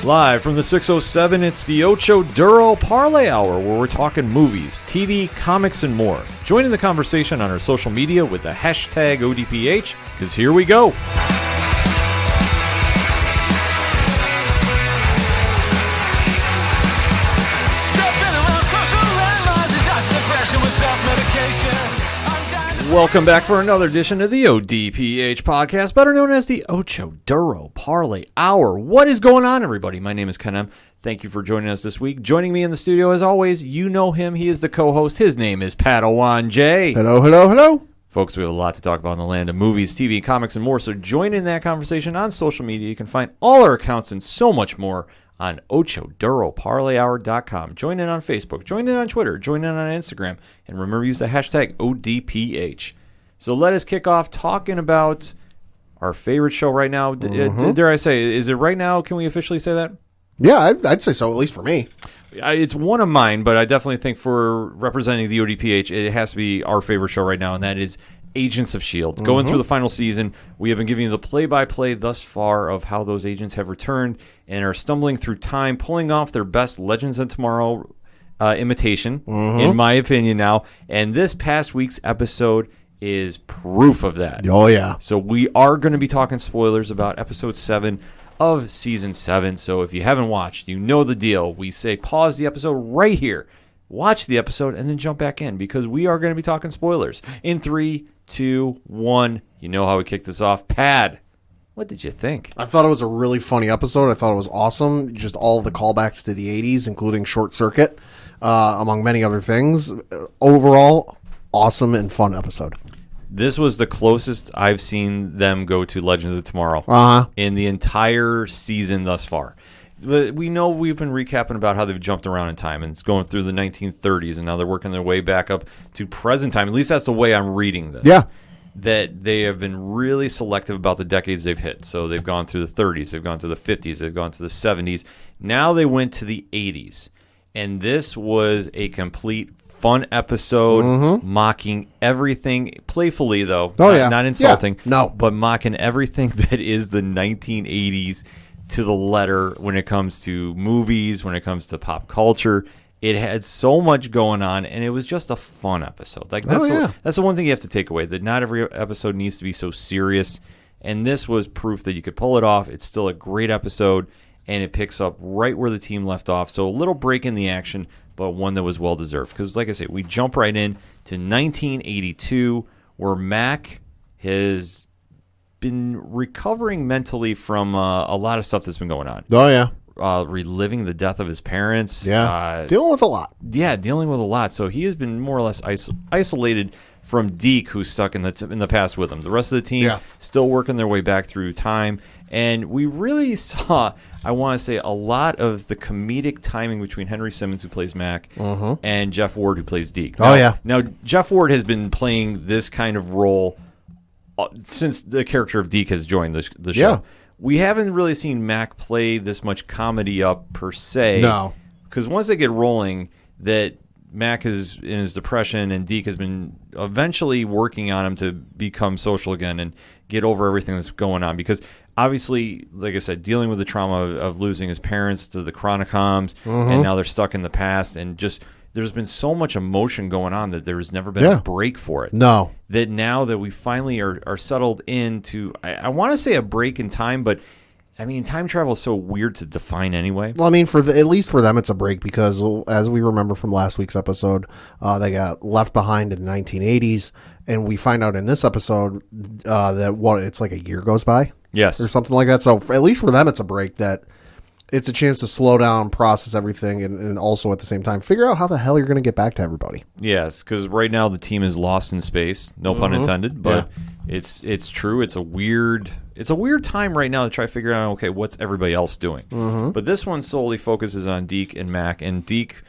Live from the 607, it's the Ocho Duro Parlay Hour, where we're talking movies, TV, comics, and more. Join in the conversation on our social media with the hashtag ODPH, because here we go. Welcome back for another edition of the ODPH podcast, better known as the Ocho Duro Parlay Hour. What is going on, everybody? My name is Ken M. Thank you for joining us this week. Joining me in the studio, as always, you know him. He is the co-host. His name is Padawan J. Hello, hello, hello. Folks, we have a lot to talk about in the land of movies, TV, comics, and more, so join in that conversation on social media. You can find all our accounts and so much more on OchoDuroParlayHour.com. Join in on Facebook. Join in on Twitter. Join in on Instagram. And remember, use the hashtag ODPH. So let us kick off talking about our favorite show right now. Dare I say, is it right now? Can we officially say that? Yeah, I'd say so, at least for me. It's one of mine, but I definitely think for representing the ODPH, it has to be our favorite show right now, and that is Agents of S.H.I.E.L.D. Going through the final season, we have been giving you the play-by-play thus far of how those agents have returned and are stumbling through time, pulling off their best Legends of Tomorrow imitation, in my opinion now. And this past week's episode is proof of that. Oh, yeah. So we are going to be talking spoilers about episode 7 of season 7. So if you haven't watched, you know the deal. We say pause the episode right here, watch the episode, and then jump back in, because we are going to be talking spoilers. In 3, 2, 1, you know how we kick this off. Pad, what did you think? I thought it was a really funny episode. I thought it was awesome. Just all of the callbacks to the 80s, including Short Circuit, among many other things. Overall, awesome and fun episode. This was the closest I've seen them go to Legends of Tomorrow in the entire season thus far. We know we've been recapping about how they've jumped around in time, and it's going through the 1930s, and now they're working their way back up to present time. At least that's the way I'm reading this. Yeah. That they have been really selective about the decades they've hit. So they've gone through the 30s, they've gone through the 50s, they've gone to the 70s. Now they went to the 80s. And this was a complete fun episode, mocking everything, playfully though, not insulting, but mocking everything that is the 1980s to the letter when it comes to movies, when it comes to pop culture. It had so much going on, and it was just a fun episode. Like that's the one thing you have to take away, that not every episode needs to be so serious, and this was proof that you could pull it off. It's still a great episode, and it picks up right where the team left off. So a little break in the action, but one that was well-deserved. Because, like I say, we jump right in to 1982, where Mac has been recovering mentally from a lot of stuff that's been going on. Oh, yeah. Reliving the death of his parents. Yeah, dealing with a lot. Yeah, dealing with a lot. So he has been more or less isolated from Deke, who's stuck in the past with him. The rest of the team still working their way back through time. And we really saw, I want to say, a lot of the comedic timing between Henry Simmons, who plays Mac, and Jeff Ward, who plays Deke. Now, Jeff Ward has been playing this kind of role since the character of Deke has joined the show. Yeah. We haven't really seen Mac play this much comedy up, per se. No. Because once they get rolling, that Mac is in his depression, and Deke has been eventually working on him to become social again and get over everything that's going on. Because obviously, like I said, dealing with the trauma of losing his parents to the Chronicoms, and now they're stuck in the past, and just there's been so much emotion going on that there's never been a break for it. No. That now that we finally are settled into, I want to say a break in time, but I mean, time travel is so weird to define anyway. Well, I mean, at least for them, it's a break, because as we remember from last week's episode, they got left behind in the 1980s, and we find out in this episode that it's like a year goes by. Yes. Or something like that. So at least for them, it's a break, that it's a chance to slow down, process everything, and also at the same time figure out how the hell you're going to get back to everybody. Yes, because right now the team is lost in space. No pun intended, but it's true. It's a weird time right now to try to figure out, okay, what's everybody else doing? But this one solely focuses on Deke and Mac, and Deke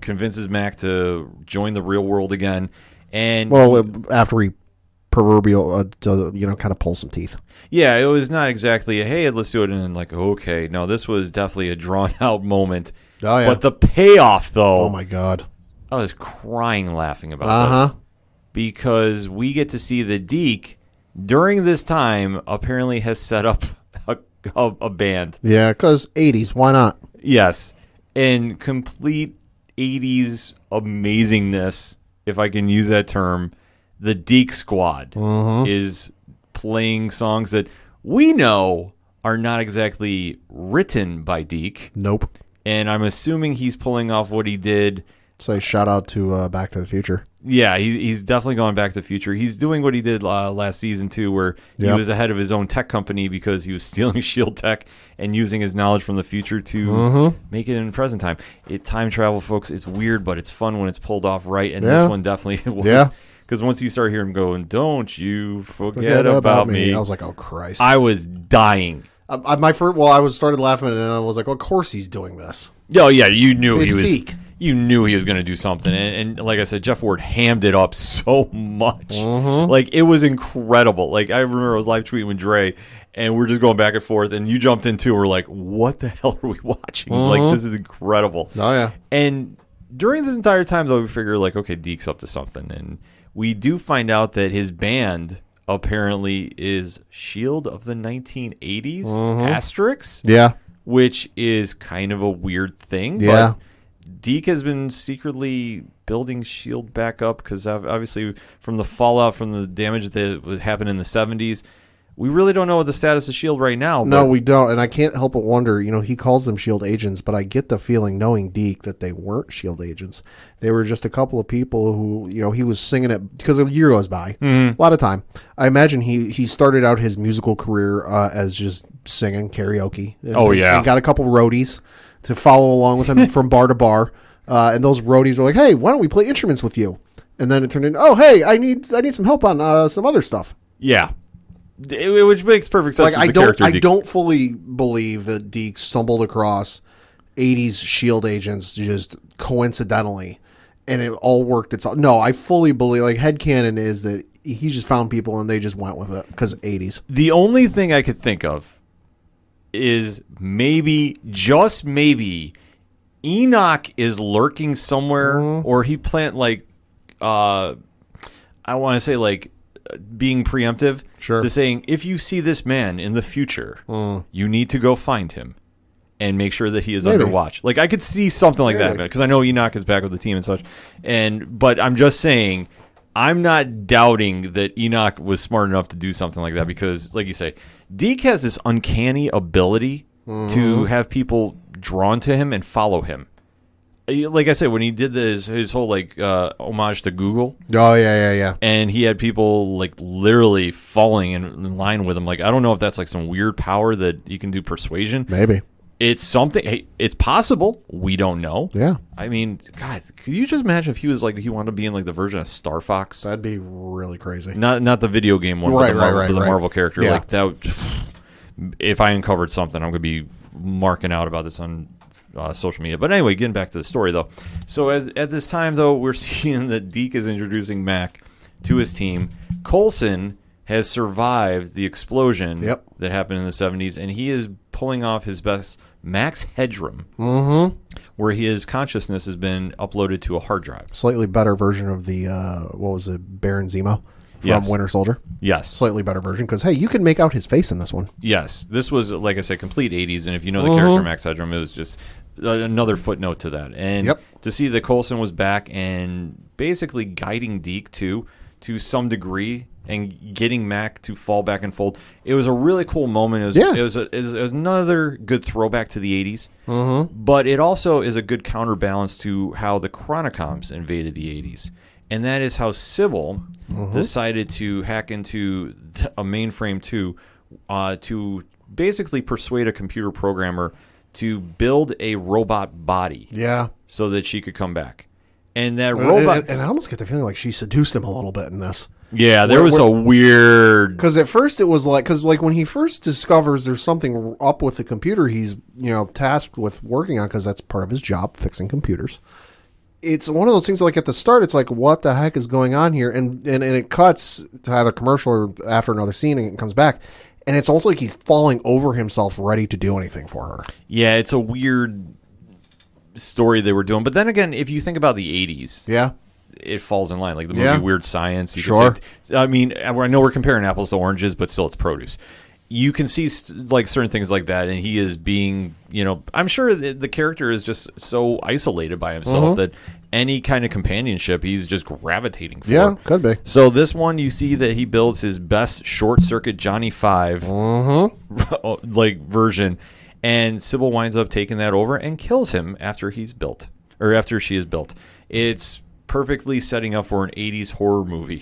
convinces Mac to join the real world again. And after he proverbial, kind of pull some teeth. Yeah, it was not exactly a, hey, let's do it, and then like, okay. No, this was definitely a drawn-out moment. Oh, yeah. But the payoff, though. Oh, my God. I was crying laughing about this. Because we get to see that Deke, during this time, apparently has set up a band. Yeah, because 80s, why not? Yes. And complete 80s amazingness, if I can use that term. The Deke Squad is playing songs that we know are not exactly written by Deke. Nope. And I'm assuming he's pulling off what he did. Say shout out to Back to the Future. Yeah, he's definitely going Back to the Future. He's doing what he did last season, too, where he was ahead of his own tech company because he was stealing S.H.I.E.L.D. tech and using his knowledge from the future to make it in the present time. Time travel, folks, it's weird, but it's fun when it's pulled off right, and this one definitely was. Yeah. Because once you start hearing him going, don't you forget about me. I was like, oh, Christ. I was dying. I started laughing, and I was like, well, of course he's doing this. Oh, yeah, you knew it's he was. Deke. You knew he was going to do something. And like I said, Jeff Ward hammed it up so much. Like, it was incredible. Like, I remember I was live tweeting with Dre, and we're just going back and forth, and you jumped in, too. We're like, what the hell are we watching? Like, this is incredible. Oh, yeah. And during this entire time, though, we figure, like, okay, Deke's up to something. And we do find out that his band apparently is S.H.I.E.L.D. of the 1980s, Asterix. Yeah. Which is kind of a weird thing. Yeah. But Deke has been secretly building S.H.I.E.L.D. back up because obviously from the fallout from the damage that happened in the 70s, we really don't know what the status of S.H.I.E.L.D. right now. No, we don't. And I can't help but wonder, he calls them S.H.I.E.L.D. agents, but I get the feeling, knowing Deke, that they weren't S.H.I.E.L.D. agents. They were just a couple of people who, he was singing it because a year goes by. A lot of time. I imagine he started out his musical career as just singing karaoke. And got a couple roadies to follow along with him from bar to bar. And those roadies are like, hey, why don't we play instruments with you? And then it turned into, oh, hey, I need some help on some other stuff. Yeah. Which makes perfect sense. Like, I don't fully believe that Deke stumbled across 80s S.H.I.E.L.D. agents just coincidentally, and it all worked. No, I fully believe, like, headcanon is that he just found people and they just went with it because 80s. The only thing I could think of is maybe, just maybe, Enoch is lurking somewhere, or he I want to say, like, being preemptive to saying, if you see this man in the future, you need to go find him and make sure that he is under watch. Like, I could see something like that because I know Enoch is back with the team and such. But I'm just saying, I'm not doubting that Enoch was smart enough to do something like that because, like you say, Deke has this uncanny ability to have people drawn to him and follow him. Like I said, when he did his whole homage to Google. Oh yeah. And he had people like literally falling in line with him. Like, I don't know if that's like some weird power that you can do persuasion. Maybe it's something. Hey, it's possible. We don't know. Yeah. I mean, God, could you just imagine if he was like he wanted to be in like the version of Star Fox? That'd be really crazy. Not the video game one, right, but the right. Marvel character. Yeah. Like that. If I uncovered something, I'm gonna be marking out about this on social media. But anyway, getting back to the story, though. So at this time, though, we're seeing that Deke is introducing Mac to his team. Coulson has survived the explosion that happened in the 70s, and he is pulling off his best Mac's Headroom, where his consciousness has been uploaded to a hard drive. Slightly better version of the, Baron Zemo from Winter Soldier. Yes. Slightly better version, because, hey, you can make out his face in this one. Yes. This was, like I said, complete 80s, and if you know the character Mac's Headroom, it was just another footnote to that. And to see that Coulson was back and basically guiding Deke to some degree and getting Mac to fall back and fold, it was a really cool moment. It was another good throwback to the 80s, but it also is a good counterbalance to how the Chronicoms invaded the 80s. And that is how Sybil decided to hack into a mainframe to basically persuade a computer programmer to build a robot body. Yeah. So that she could come back. And that robot... And I almost get the feeling like she seduced him a little bit in this. Yeah, there was a weird... Because at first it was like... Because like when he first discovers there's something up with the computer he's, tasked with working on, because that's part of his job, fixing computers. It's one of those things like at the start, it's like, what the heck is going on here? And it cuts to either commercial or after another scene and it comes back. And it's almost like he's falling over himself ready to do anything for her. Yeah, it's a weird story they were doing. But then again, if you think about the 80s, it falls in line. Like the movie Weird Science. You could say, I mean, I know we're comparing apples to oranges, but still it's produce. you can see like certain things like that, and he is being, I'm sure the character is just so isolated by himself that any kind of companionship he's just gravitating for. Yeah, could be. So this one, you see that he builds his best short circuit Johnny 5 like version, and Sybil winds up taking that over and kills him after she is built. It's perfectly setting up for an 80s horror movie,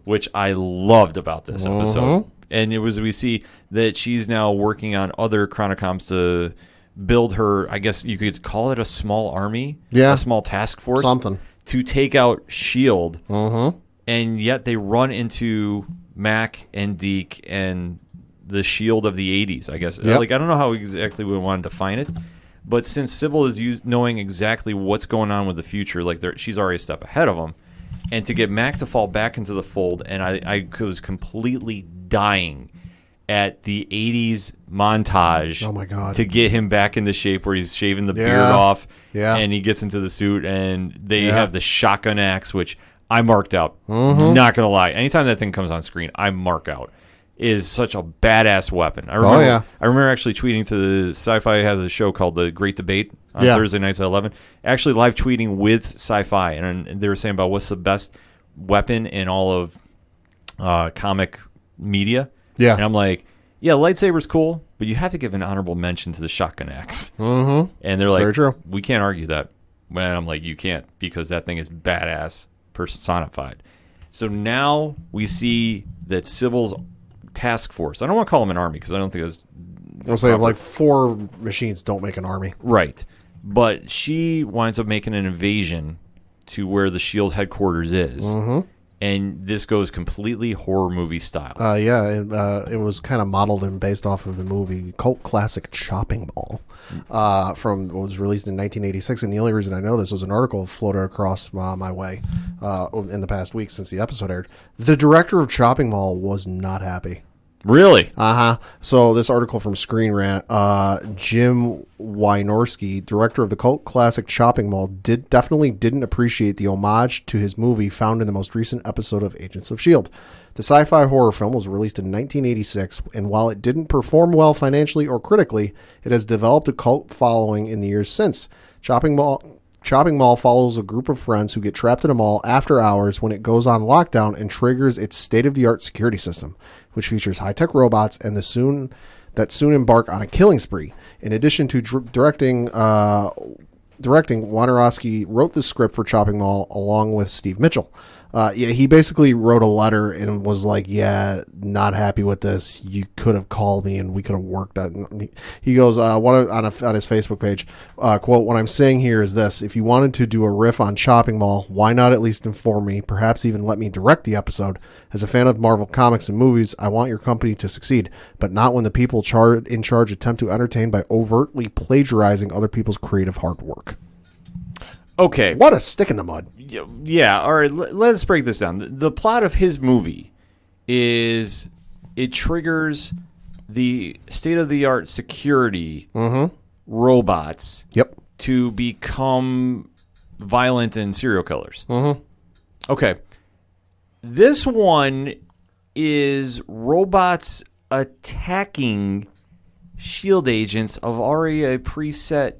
which I loved about this episode. And we see that she's now working on other Chronicoms to build her, I guess you could call it a small army, a small task force, something to take out S.H.I.E.L.D. And yet they run into Mac and Deke and the S.H.I.E.L.D. of the 80s, I guess. Yep. Like, I don't know how exactly we want to define it, but since Sybil is knowing exactly what's going on with the future, like she's already a step ahead of them, and to get Mac to fall back into the fold, and I was completely dying at the 80s montage. Oh my God. To get him back into shape where he's shaving the beard off and he gets into the suit, and they have the shotgun axe, which I marked out. Not going to lie. Anytime that thing comes on screen, I mark out. Is such a badass weapon. I remember actually tweeting to the Sci-Fi has a show called The Great Debate on Thursday nights at 11. Actually live tweeting with Sci-Fi, and they were saying about what's the best weapon in all of comic media. Yeah. And I'm like, lightsaber's cool, but you have to give an honorable mention to the shotgun axe. And they're like, very true. We can't argue that. And I'm like, you can't, because that thing is badass personified. So now we see that Sybil's task force, I don't want to call them an army because I don't think it's... I'll say like 4 machines don't make an army. Right. But she winds up making an invasion to where the S.H.I.E.L.D. headquarters is. And this goes completely horror movie style. It was kind of modeled and based off of the movie cult classic Chopping Mall, from what was released in 1986. And the only reason I know this was an article floated across my way in the past week since the episode aired. The director of Chopping Mall was not happy. Really? So this article from Screen Rant, Jim Wynorski, director of the cult classic Chopping Mall, definitely didn't appreciate the homage to his movie found in the most recent episode of Agents of S.H.I.E.L.D. The sci-fi horror film was released in 1986, and while it didn't perform well financially or critically, it has developed a cult following in the years since. Chopping Mall follows a group of friends who get trapped in a mall after hours when it goes on lockdown and triggers its state-of-the-art security system, which features high-tech robots and soon embark on a killing spree. In addition to directing, Wojnarowski wrote the script for Chopping Mall along with Steve Mitchell. He basically wrote a letter and was like, not happy with this. You could have called me and we could have worked on it. He goes, on his Facebook page, quote, "What I'm saying here is this. If you wanted to do a riff on Chopping Mall, why not at least inform me, perhaps even let me direct the episode? As a fan of Marvel comics and movies, I want your company to succeed, but not when the people in charge attempt to entertain by overtly plagiarizing other people's creative hard work." Okay. What a stick in the mud. Yeah, all right, let's break this down. The plot of his movie is it triggers the state-of-the-art security robots to become violent and serial killers. Okay. This one is robots attacking S.H.I.E.L.D. agents of already a preset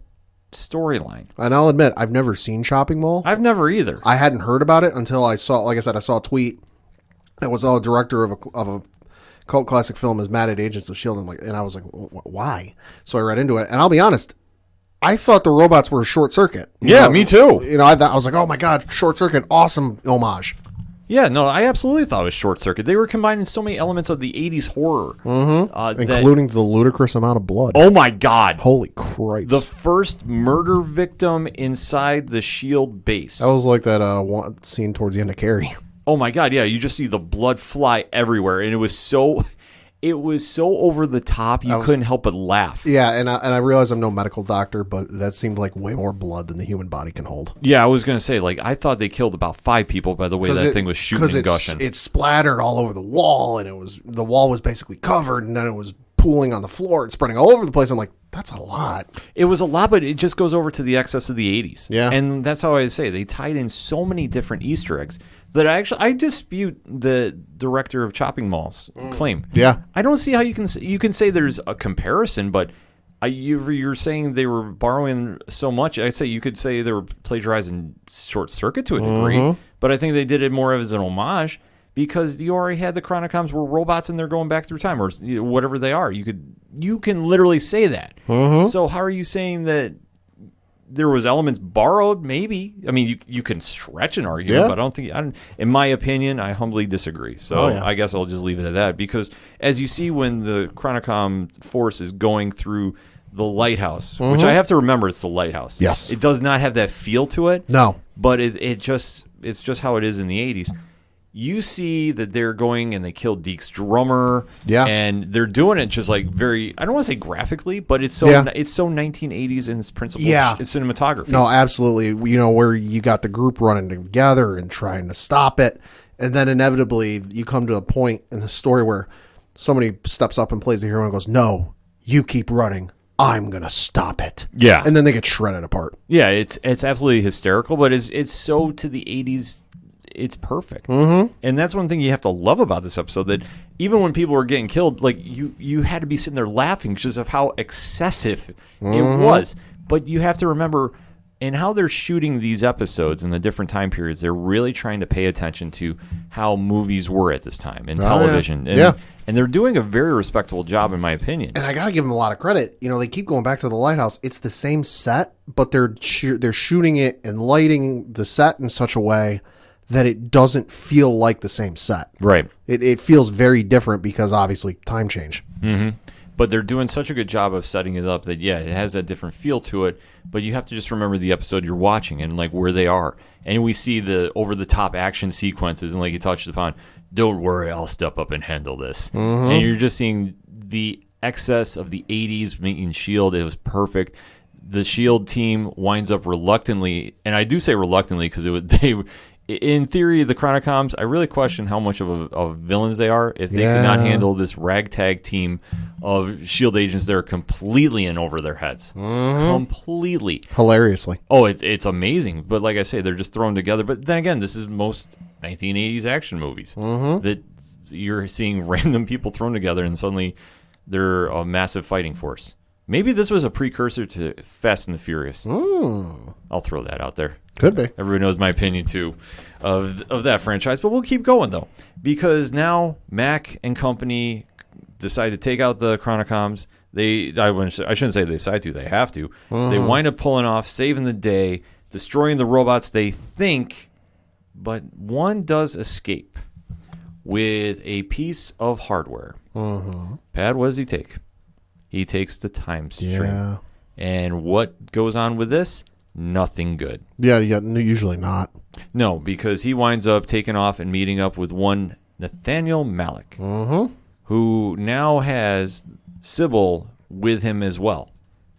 storyline. And I'll admit, I've never seen Chopping Mall. I've never either. I hadn't heard about it until I saw, like I said, I saw a tweet that was a director of a cult classic film is mad at Agents of S.H.I.E.L.D. And I was like, why? So I read into it, and I'll be honest, I thought the robots were a Short Circuit. Me too. I was like, oh my god, Short Circuit, awesome homage. Yeah, no, I absolutely thought it was Short Circuit. They were combining so many elements of the 80s horror. Including the ludicrous amount of blood. Oh, my God. Holy Christ. The first murder victim inside the S.H.I.E.L.D. base. That was like that one scene towards the end of Carrie. Oh, my God, yeah. You just see the blood fly everywhere, and it was so over the top, you couldn't help but laugh. Yeah, and I realize I'm no medical doctor, but that seemed like way more blood than the human body can hold. Yeah, I was going to say, like, I thought they killed about 5 people by the way that thing was shooting and gushing. It splattered all over the wall, and the wall was basically covered, and then it was pooling on the floor and spreading all over the place. I'm like, that's a lot. It was a lot, but it just goes over to the excess of the 80s. Yeah. And that's how I say they tied in so many different Easter eggs. that I dispute the director of Chopping Mall's claim. Yeah. I don't see how you can say there's a comparison, but you're saying they were borrowing so much. I say you could say they were plagiarizing Short Circuit to a degree, but I think they did it more as an homage because you already had the Chronicoms were robots and they're going back through time or whatever they are. You can literally say that. So how are you saying that there was elements borrowed? Maybe. I mean, you can stretch an argument, but I don't think. In my opinion, I humbly disagree. So I guess I'll just leave it at that because as you see when the Chronicom force is going through the lighthouse, which I have to remember, it's the lighthouse. Yes, it does not have that feel to it. No, but it's just how it is in the 80s. You see that they're going and they killed Deke's drummer. Yeah. And they're doing it just like very, I don't want to say graphically, but it's so 1980s in its principle. Yeah. It's cinematography. No, absolutely. Where you got the group running together and trying to stop it. And then inevitably you come to a point in the story where somebody steps up and plays the hero and goes, no, you keep running. I'm going to stop it. Yeah. And then they get shredded apart. Yeah, it's absolutely hysterical, but it's so to the 80s. It's perfect. And that's one thing you have to love about this episode, that even when people were getting killed, like you had to be sitting there laughing because of how excessive it was. But you have to remember in how they're shooting these episodes in the different time periods, they're really trying to pay attention to how movies were at this time in television. And they're doing a very respectable job, in my opinion. And I got to give them a lot of credit. They keep going back to the lighthouse. It's the same set, but they're shooting it and lighting the set in such a way that it doesn't feel like the same set. Right. It feels very different because obviously time change. But they're doing such a good job of setting it up that, it has that different feel to it. But you have to just remember the episode you're watching and like where they are. And we see the over-the-top action sequences. And like you touched upon, don't worry, I'll step up and handle this. And you're just seeing the excess of the 80s making S.H.I.E.L.D. It was perfect. The S.H.I.E.L.D. team winds up reluctantly, and I do say reluctantly because in theory, the Chronicoms, I really question how much of villains they are if they cannot handle this ragtag team of S.H.I.E.L.D. agents that are completely in over their heads. Completely. Hilariously. Oh, it's amazing. But like I say, they're just thrown together. But then again, this is most 1980s action movies that you're seeing random people thrown together and suddenly they're a massive fighting force. Maybe this was a precursor to Fast and the Furious. I'll throw that out there. Could be. Everybody knows my opinion, too, of that franchise. But we'll keep going, though, because now Mac and company decide to take out the Chronicoms. I shouldn't say they decide to. They have to. They wind up pulling off, saving the day, destroying the robots they think, but one does escape with a piece of hardware. Pat, what does he take? He takes the time stream. Yeah. And what goes on with this? Nothing good. Yeah, usually not. No, because he winds up taking off and meeting up with one Nathaniel Malik, who now has Sybil with him as well.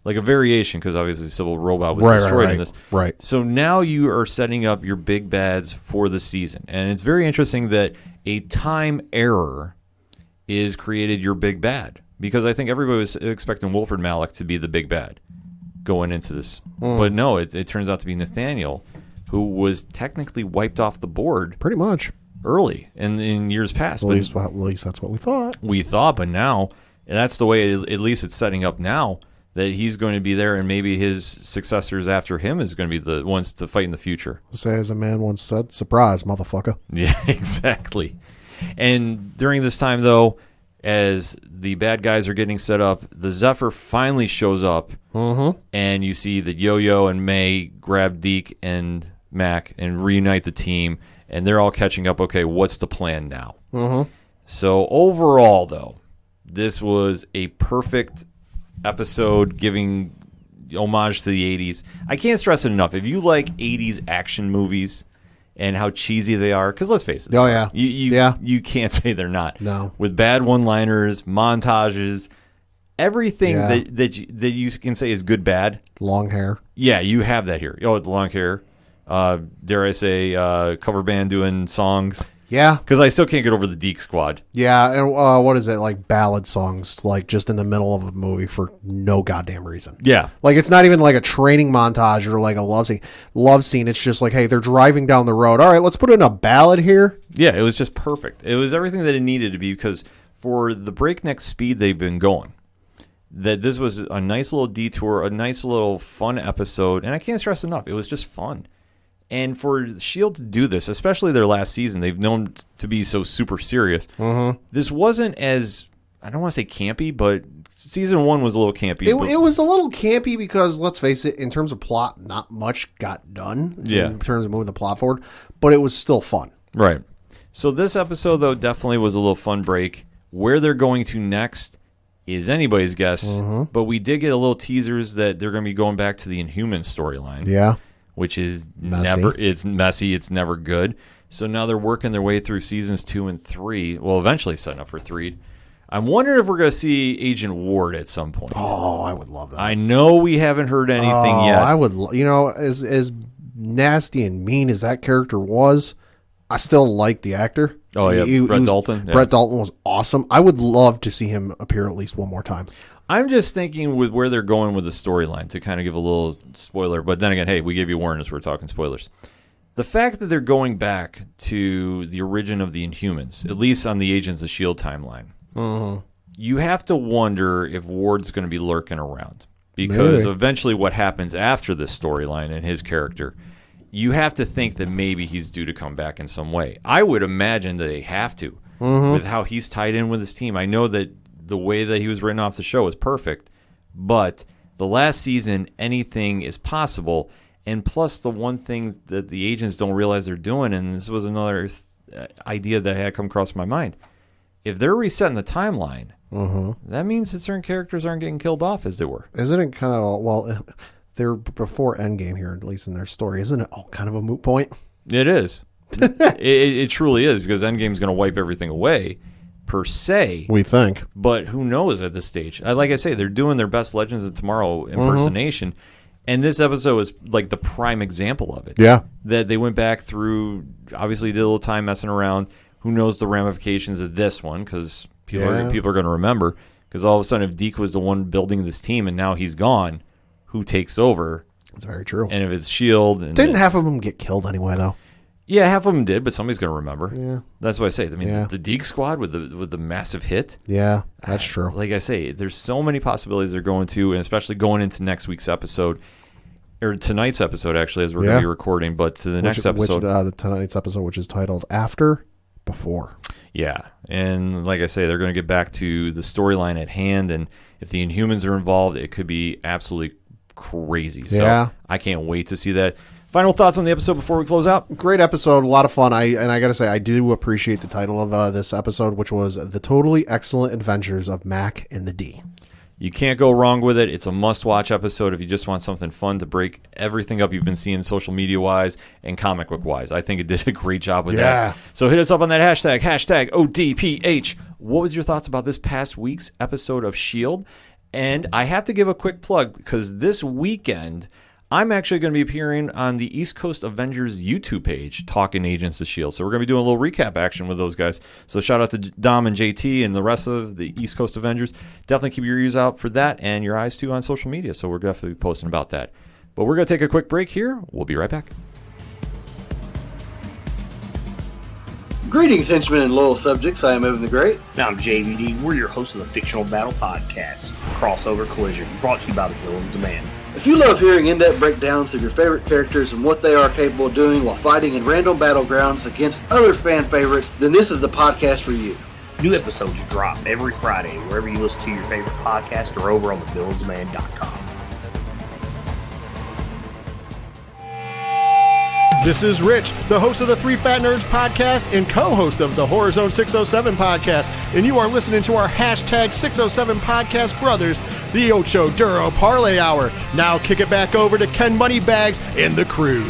Like a variation, because obviously Sybil Robot was destroyed in this. Right. So now you are setting up your big bads for the season. And it's very interesting that a time error is created your big bad. Because I think everybody was expecting Wilfred Malik to be the big bad going into this. But no, it turns out to be Nathaniel, who was technically wiped off the board. Pretty much. Early in years past. At least that's what we thought. We thought, but now, and that's the way at least it's setting up now, that he's going to be there and maybe his successors after him is going to be the ones to fight in the future. Say, as a man once said, surprise, motherfucker. Yeah, exactly. And during this time, though, as the bad guys are getting set up, the Zephyr finally shows up, and you see that Yo-Yo and May grab Deke and Mac and reunite the team, and they're all catching up. Okay, what's the plan now? So overall, though, this was a perfect episode giving homage to the 80s. I can't stress it enough. If you like 80s action movies and how cheesy they are, because let's face it. Oh, yeah. You can't say they're not. No. With bad one-liners, montages, everything that you can say is good, bad. Long hair. Yeah, you have that here. Oh, the long hair. Dare I say, cover band doing songs. Yeah. Because I still can't get over the Deke squad. Yeah, and what is it, like ballad songs, like just in the middle of a movie for no goddamn reason. Yeah. Like it's not even like a training montage or like a love scene. It's just like, hey, they're driving down the road. All right, let's put in a ballad here. Yeah, it was just perfect. It was everything that it needed to be, because for the breakneck speed they've been going, that this was a nice little detour, a nice little fun episode, and I can't stress enough, it was just fun. And for S.H.I.E.L.D. to do this, especially their last season, they've known to be so super serious. Mm-hmm. This wasn't as, I don't want to say campy, but season 1 was a little campy. It was a little campy because, let's face it, in terms of plot, not much got done in terms of moving the plot forward, but it was still fun. Right. So this episode, though, definitely was a little fun break. Where they're going to next is anybody's guess, but we did get a little teasers that they're going to be going back to the Inhuman storyline. Yeah. Which is messy. It's messy, it's never good. So now they're working their way through seasons 2 and 3. Well, eventually setting up for 3. I'm wondering if we're going to see Agent Ward at some point. Oh, I would love that. I know we haven't heard anything yet. I would, as nasty and mean as that character was, I still like the actor. Oh, yeah, Brett Dalton. Yeah. Brett Dalton was awesome. I would love to see him appear at least one more time. I'm just thinking with where they're going with the storyline, to kind of give a little spoiler, but then again, hey, we gave you awareness, we're talking spoilers. The fact that they're going back to the origin of the Inhumans, at least on the Agents of S.H.I.E.L.D. timeline, you have to wonder if Ward's going to be lurking around. Because eventually what happens after this storyline and his character, you have to think that maybe he's due to come back in some way. I would imagine that they have to, with how he's tied in with his team. I know that the way that he was written off the show is perfect, but the last season, anything is possible. And plus, the one thing that the agents don't realize they're doing, and this was another idea that had come across my mind, if they're resetting the timeline, that means that certain characters aren't getting killed off as they were. Isn't it kind of, well, they're before Endgame here, at least in their story. Isn't it all kind of a moot point? It is. it truly is, because Endgame's going to wipe everything away, per se. We think. But who knows at this stage? Like I say, they're doing their best Legends of Tomorrow impersonation. And this episode is like the prime example of it. Yeah. That they went back through, obviously did a little time messing around. Who knows the ramifications of this one, because people are going to remember. Because all of a sudden, if Deke was the one building this team and now he's gone, who takes over? That's very true. And if it's S.H.I.E.L.D. And didn't half of them get killed anyway, though? Yeah, half of them did, but somebody's going to remember. Yeah. That's what I say. I mean, the Deke squad with the massive hit. Yeah, that's true. Like I say, there's so many possibilities they're going to, and especially going into next week's episode, or tonight's episode, actually, as we're going to be recording, but to the next episode. Tonight's episode, which is titled After, Before. Yeah, and like I say, they're going to get back to the storyline at hand, and if the Inhumans are involved, it could be absolutely crazy. So I can't wait to see that. Final thoughts on the episode before we close out? Great episode, a lot of fun. I got to say, I do appreciate the title of this episode, which was The Totally Excellent Adventures of Mac and the D. You can't go wrong with it. It's a must-watch episode if you just want something fun to break everything up you've been seeing social media-wise and comic book-wise. I think it did a great job with that. So hit us up on that hashtag ODPH. What was your thoughts about this past week's episode of S.H.I.E.L.D.? And I have to give a quick plug, because this weekend I'm actually going to be appearing on the East Coast Avengers YouTube page, talking Agents of S.H.I.E.L.D. So we're going to be doing a little recap action with those guys. So shout out to Dom and JT and the rest of the East Coast Avengers. Definitely keep your ears out for that, and your eyes too on social media. So we're definitely posting about that. But we're going to take a quick break here. We'll be right back. Greetings, henchmen and loyal subjects. I am Evan the Great. I'm JVD. We're your hosts of the Fictional Battle Podcast, Crossover Collision, brought to you by the Villains Demand. If you love hearing in-depth breakdowns of your favorite characters and what they are capable of doing while fighting in random battlegrounds against other fan favorites, then this is the podcast for you. New episodes drop every Friday wherever you listen to your favorite podcast or over on thevillansdemand.com. This is Rich, the host of the Three Fat Nerds podcast and co-host of the Horror Zone 607 podcast, and you are listening to our hashtag 607 podcast brothers, the Ocho Duro Parlay Hour. Now kick it back over to Ken Moneybags and the crew.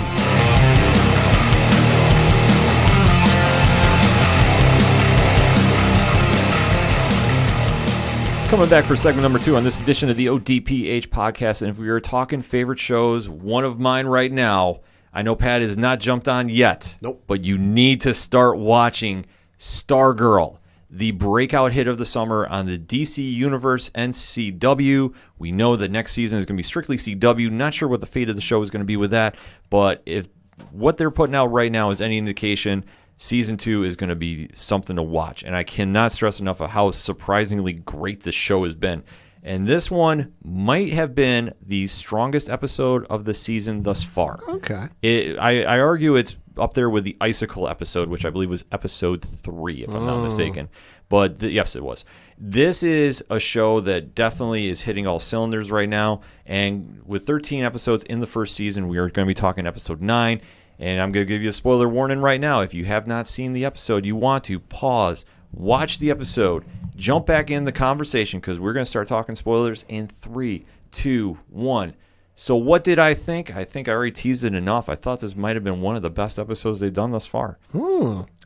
Coming back for segment number 2 on this edition of the ODPH podcast, and if we are talking favorite shows, one of mine right now, I know Pat has not jumped on yet. Nope. But you need to start watching Stargirl, the breakout hit of the summer on the DC Universe and CW. We know that next season is going to be strictly CW. Not sure what the fate of the show is going to be with that, but if what they're putting out right now is any indication, Season 2 is going to be something to watch. And I cannot stress enough of how surprisingly great this show has been. And this one might have been the strongest episode of the season thus far. Okay. I argue it's up there with the Icicle episode, which I believe was episode 3, if I'm not mistaken. But yes, it was. This is a show that definitely is hitting all cylinders right now. And with 13 episodes in the first season, we are going to be talking episode 9. And I'm going to give you a spoiler warning right now. If you have not seen the episode, you want to pause, watch the episode, jump back in the conversation, because we're going to start talking spoilers in 3, 2, 1. So what did I think? I think I already teased it enough. I thought this might have been one of the best episodes they've done thus far.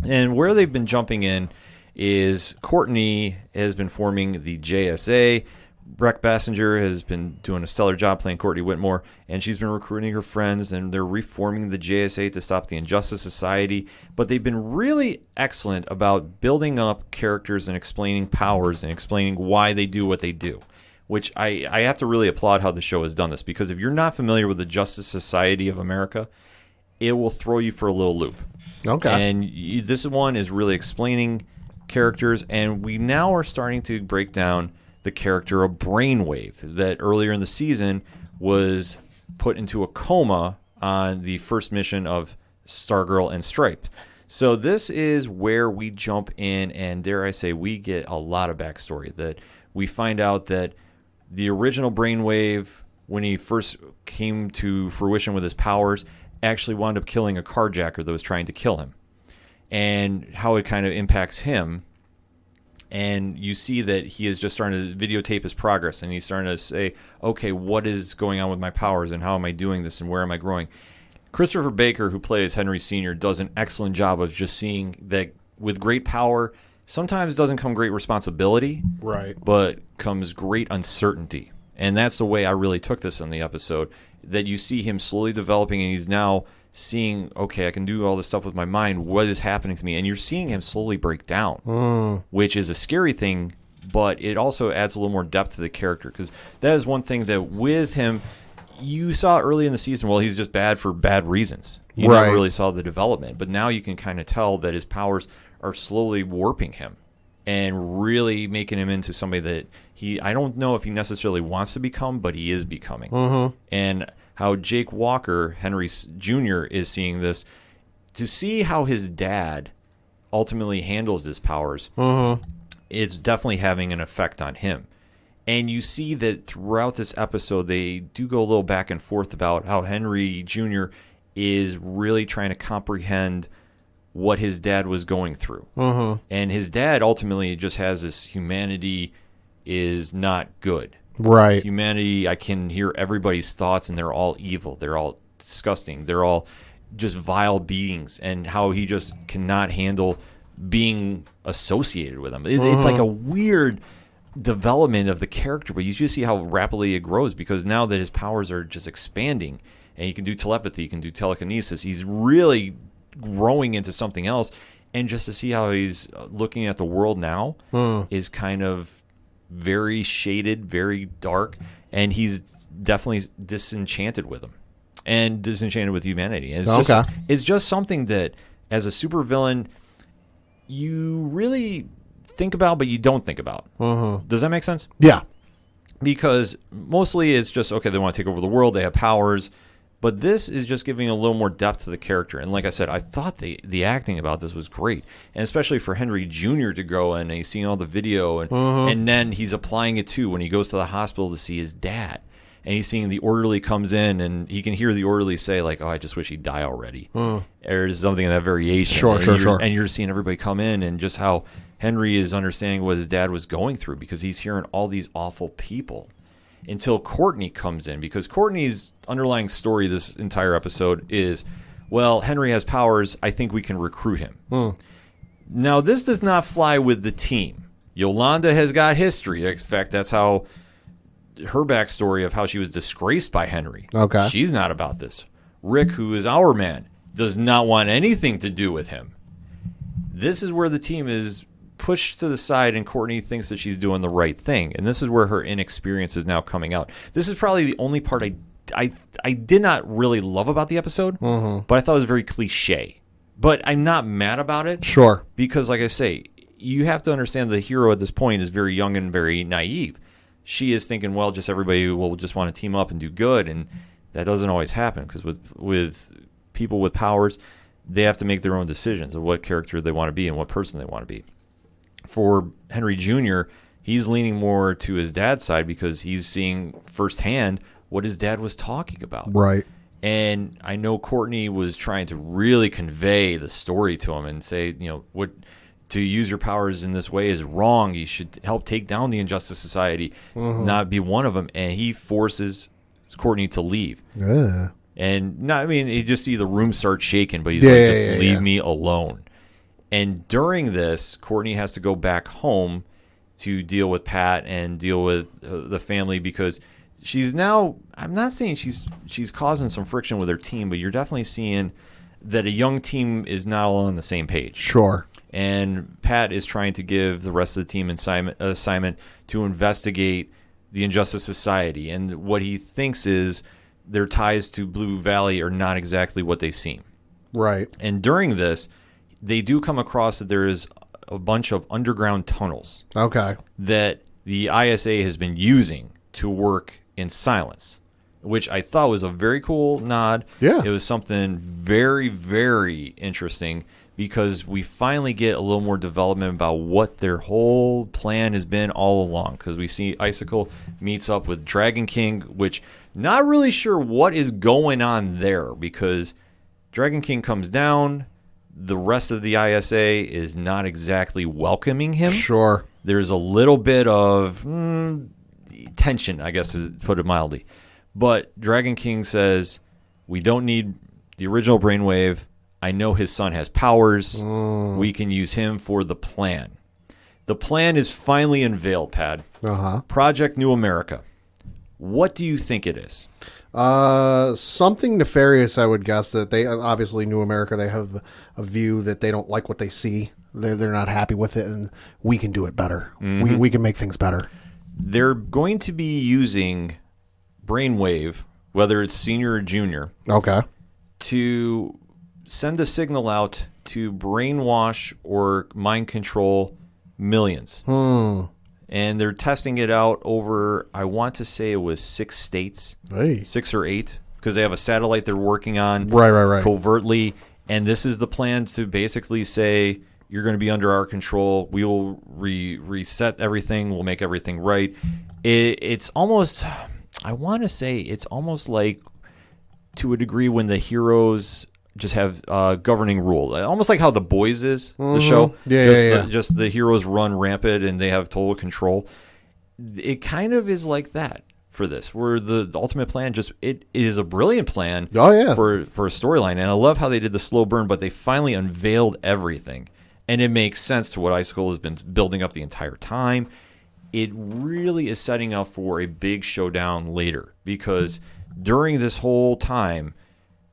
And where they've been jumping in is Courtney has been forming the JSA. Breck Bassinger has been doing a stellar job playing Courtney Whitmore, and she's been recruiting her friends, and they're reforming the JSA to stop the Injustice Society. But they've been really excellent about building up characters and explaining powers and explaining why they do what they do, which I have to really applaud how the show has done this, because if you're not familiar with the Justice Society of America, it will throw you for a little loop. Okay. And this one is really explaining characters, and we now are starting to break down the character of Brainwave that earlier in the season was put into a coma on the first mission of Stargirl and Stripe. So this is where we jump in, and dare I say, we get a lot of backstory. That we find out that the original Brainwave, when he first came to fruition with his powers, actually wound up killing a carjacker that was trying to kill him, and how it kind of impacts him. And you see that he is just starting to videotape his progress, and he's starting to say, okay, what is going on with my powers, and how am I doing this, and where am I growing? Christopher Baker, who plays Henry Sr., does an excellent job of just seeing that with great power, sometimes doesn't come great responsibility, Right. but comes great uncertainty. And that's the way I really took this in the episode, that you see him slowly developing, and he's now seeing, okay, I can do all this stuff with my mind. What is happening to me? And you're seeing him slowly break down, which is a scary thing, but it also adds a little more depth to the character, because that is one thing that with him, you saw early in the season, well, he's just bad for bad reasons. You never really saw the development, but now you can kind of tell that his powers are slowly warping him and really making him into somebody that I don't know if he necessarily wants to become, but he is becoming. And how Jake Walker, Henry Jr., is seeing this, to see how his dad ultimately handles his powers, it's definitely having an effect on him. And you see that throughout this episode, they do go a little back and forth about how Henry Jr. is really trying to comprehend what his dad was going through. And his dad ultimately just has this humanity is not good. Right. Humanity, I can hear everybody's thoughts, and they're all evil. They're all disgusting. They're all just vile beings, and how he just cannot handle being associated with them. It's like a weird development of the character, but you just see how rapidly it grows, because now that his powers are just expanding, and he can do telepathy, he can do telekinesis, he's really growing into something else. And just to see how he's looking at the world now is kind of very shaded, very dark, and he's definitely disenchanted with him and disenchanted with humanity. And it's just something that as a supervillain you really think about, but you don't think about. Does that make sense? Yeah. Because mostly it's just, okay, they want to take over the world, they have powers, but this is just giving a little more depth to the character. And like I said, I thought the acting about this was great. And especially for Henry Jr. to go and he's seeing all the video, and then he's applying it too when he goes to the hospital to see his dad. And he's seeing the orderly comes in, and he can hear the orderly say, like, oh, I just wish he'd die already. Or something in that variation. Sure. And you're seeing everybody come in, and just how Henry is understanding what his dad was going through, because he's hearing all these awful people. Until Courtney comes in, because Courtney's underlying story this entire episode is, well, Henry has powers, I think we can recruit him. Now, this does not fly with the team. Yolanda has got history. In fact, that's how her backstory of how she was disgraced by Henry. Okay. She's not about this. Rick, who is our man, does not want anything to do with him. This is where the team is pushed to the side, and Courtney thinks that she's doing the right thing. And this is where her inexperience is now coming out. This is probably the only part I did not really love about the episode, but I thought it was very cliche. But I'm not mad about it. Sure. Because, like I say, you have to understand the hero at this point is very young and very naive. She is thinking, well, just everybody will just want to team up and do good, and that doesn't always happen because with people with powers, they have to make their own decisions of what character they want to be and what person they want to be. For Henry Jr., he's leaning more to his dad's side because he's seeing firsthand what his dad was talking about. Right. And I know Courtney was trying to really convey the story to him and say, what to use your powers in this way is wrong. You should help take down the Injustice Society, not be one of them. And he forces Courtney to leave. Yeah. And he just see the room start shaking, but he's leave me alone. And during this, Courtney has to go back home to deal with Pat and deal with the family because she's now, I'm not saying she's causing some friction with her team, but you're definitely seeing that a young team is not all on the same page. Sure. And Pat is trying to give the rest of the team assignment to investigate the Injustice Society. And what he thinks is their ties to Blue Valley are not exactly what they seem. Right. And during this, they do come across that there is a bunch of underground tunnels. Okay. That the ISA has been using to work in silence, which I thought was a very cool nod. Yeah. It was something very, very interesting because we finally get a little more development about what their whole plan has been all along. Because we see Icicle meets up with Dragon King, which not really sure what is going on there because Dragon King comes down. The rest of the ISA is not exactly welcoming him. Sure. There's a little bit of tension, I guess, to put it mildly. But Dragon King says, we don't need the original Brainwave. I know his son has powers. We can use him for the plan. The plan is finally unveiled, Pad. Project New America. What do you think it is? Something nefarious, I would guess. That they obviously New America, they have a view that they don't like what they see. They're not happy with it, and we can do it better. We can make things better. They're going to be using Brainwave, whether it's senior or junior, to send a signal out to brainwash or mind control millions. And they're testing it out over, I want to say it was 6 states, 6 or 8, because they have a satellite they're working on covertly. And this is the plan to basically say, you're going to be under our control. We will reset everything. We'll make everything right. It's almost, I want to say, it's almost like, to a degree, when the heroes just have governing rule. Almost like how The Boys is, the show. Just the heroes run rampant and they have total control. It kind of is like that for this, where the ultimate plan it is a brilliant plan for a storyline. And I love how they did the slow burn, but they finally unveiled everything. And it makes sense to what Icicle has been building up the entire time. It really is setting up for a big showdown later, because during this whole time,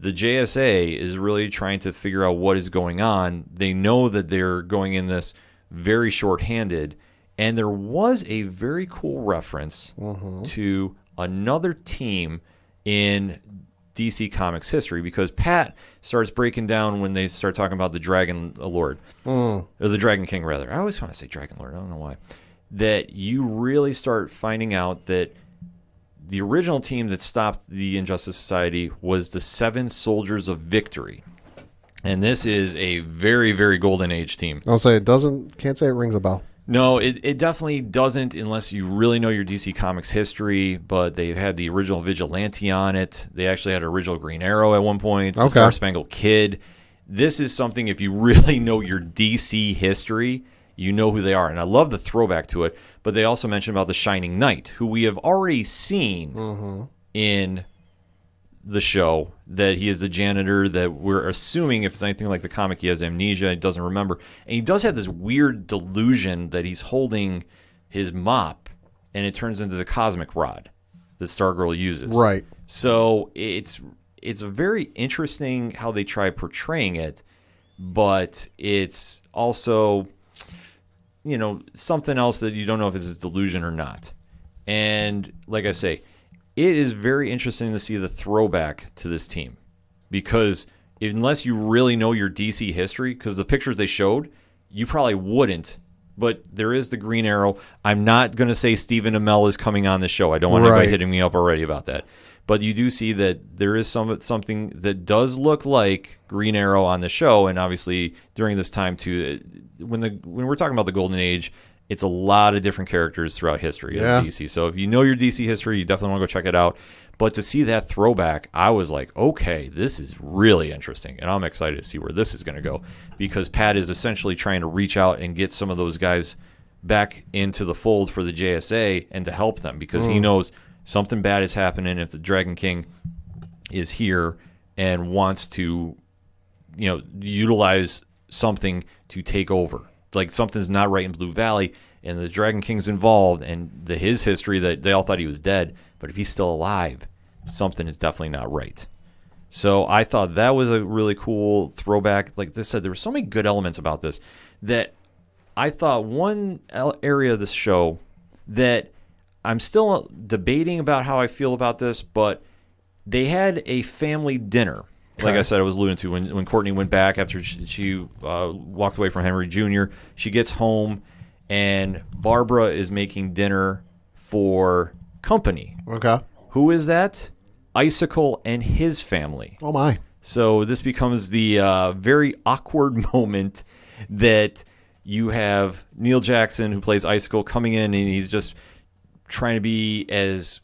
the JSA is really trying to figure out what is going on. They know that they're going in this very short-handed, and there was a very cool reference to another team in DC Comics history, because Pat starts breaking down when they start talking about the Dragon Lord, or the Dragon King, rather. I always want to say Dragon Lord. I don't know why. That you really start finding out that the original team that stopped the Injustice Society was the 7 Soldiers of Victory. And this is a very, very golden age team. I'll say can't say it rings a bell. No, it definitely doesn't unless you really know your DC Comics history, but they've had the original Vigilante on it. They actually had an original Green Arrow at one point, the Star Spangled Kid. This is something, if you really know your DC history, you know who they are. And I love the throwback to it, but they also mentioned about the Shining Knight, who we have already seen in the show, that he is the janitor, that we're assuming, if it's anything like the comic, he has amnesia, he doesn't remember. And he does have this weird delusion that he's holding his mop, and it turns into the cosmic rod that Stargirl uses. Right. So it's it's very interesting how they try portraying it, but it's also, something else that you don't know if it's a delusion or not. And like I say, it is very interesting to see the throwback to this team, because unless you really know your DC history, because the pictures they showed, you probably wouldn't. But there is the Green Arrow. I'm not going to say Stephen Amell is coming on the show. I don't want anybody hitting me up already about that. But you do see that there is something that does look like Green Arrow on the show, and obviously during this time too, when we're talking about the Golden Age, it's a lot of different characters throughout history of DC. So if you know your DC history, you definitely want to go check it out. But to see that throwback, I was like, okay, this is really interesting, and I'm excited to see where this is going to go, because Pat is essentially trying to reach out and get some of those guys back into the fold for the JSA and to help them, because he knows something bad is happening if the Dragon King is here and wants to, utilize something to take over. Like something's not right in Blue Valley, and the Dragon King's involved, and his history that they all thought he was dead, but if he's still alive, something is definitely not right. So I thought that was a really cool throwback. Like I said, there were so many good elements about this that I thought one area of this show that I'm still debating about how I feel about this, but they had a family dinner. Like I said, I was alluding to when Courtney went back after she walked away from Henry Jr., she gets home, and Barbara is making dinner for company. Okay. Who is that? Icicle and his family. Oh, my. So this becomes the very awkward moment that you have Neil Jackson, who plays Icicle, coming in, and he's just trying to be as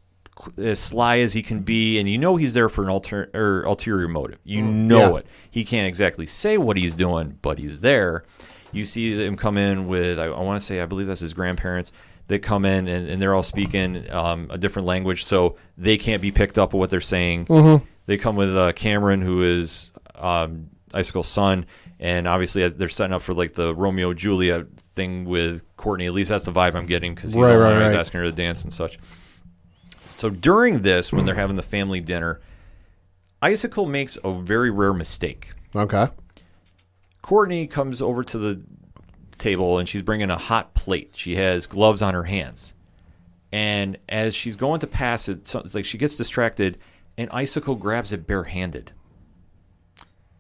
sly as he can be, and he's there for an ulterior motive. It. He can't exactly say what he's doing, but he's there. You see him come in with, I want to say, I believe that's his grandparents. They come in, and they're all speaking a different language, so they can't be picked up with what they're saying. Mm-hmm. They come with Cameron, who is Icicle's son, and obviously they're setting up for like the Romeo Juliet thing with Courtney. At least that's the vibe I'm getting, because he's always asking her to dance and such. So during this, when they're having the family dinner, Icicle makes a very rare mistake. Okay. Courtney comes over to the table, and she's bringing a hot plate. She has gloves on her hands. And as she's going to pass it, it's like she gets distracted, and Icicle grabs it barehanded,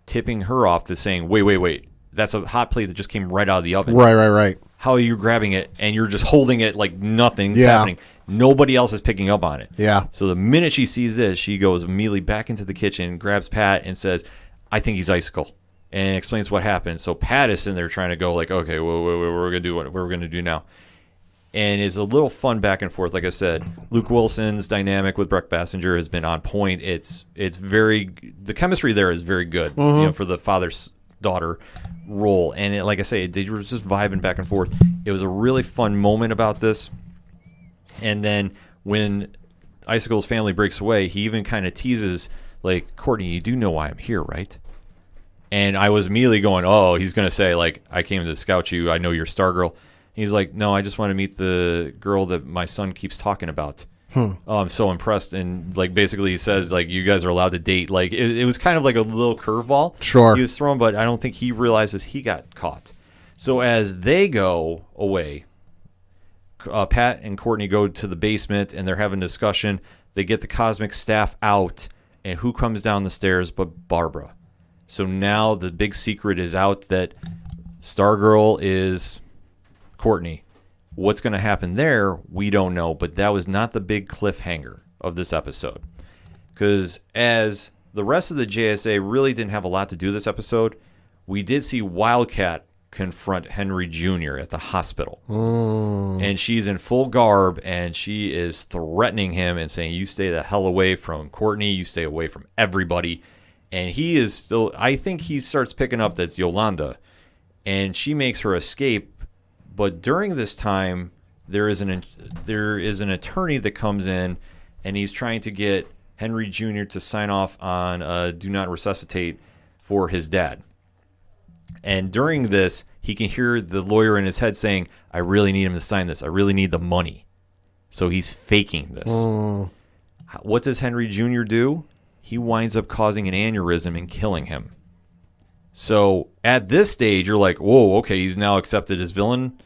tipping her off to saying, wait. That's a hot plate that just came right out of the oven. Right. How are you grabbing it, and you're just holding it like nothing's happening? Nobody else is picking up on it. Yeah. So the minute she sees this, she goes immediately back into the kitchen, grabs Pat, and says, I think he's Icicle, and explains what happened. So Pat is in there trying to go like, okay, well, we're going to do what we're going to do now. And it's a little fun back and forth. Like I said, Luke Wilson's dynamic with Brett Bassinger has been on point. It's very, the chemistry there is very good, for the father-daughter role. And like I say, they were just vibing back and forth. It was a really fun moment about this. And then when Icicle's family breaks away, he even kind of teases, like, Courtney, you do know why I'm here, right? And I was immediately going, oh, he's going to say, like, I came to scout you. I know you're Stargirl. He's like, no, I just want to meet the girl that my son keeps talking about. Oh, I'm so impressed. And, like, basically he says, like, you guys are allowed to date. Like, it was kind of like a little curveball. Sure. He was thrown, but I don't think he realizes he got caught. So as they go away, Pat and Courtney go to the basement, and they're having a discussion. They get the cosmic staff out, and who comes down the stairs but Barbara? So now the big secret is out that Stargirl is Courtney. What's going to happen there, we don't know, but that was not the big cliffhanger of this episode. Because as the rest of the JSA really didn't have a lot to do this episode, we did see Wildcat confront Henry Jr. at the hospital. And she's in full garb, and she is threatening him and saying, you stay the hell away from Courtney, you stay away from everybody. And he is still, I think he starts picking up that's Yolanda, and she makes her escape. But during this time, there is an attorney that comes in, and he's trying to get Henry Jr. to sign off on do not resuscitate for his dad. And during this, he can hear the lawyer in his head saying, I really need him to sign this. I really need the money. So he's faking this. What does Henry Jr. do? he winds up causing an aneurysm and killing him. So at this stage, you're like, whoa, okay, he's now accepted his villain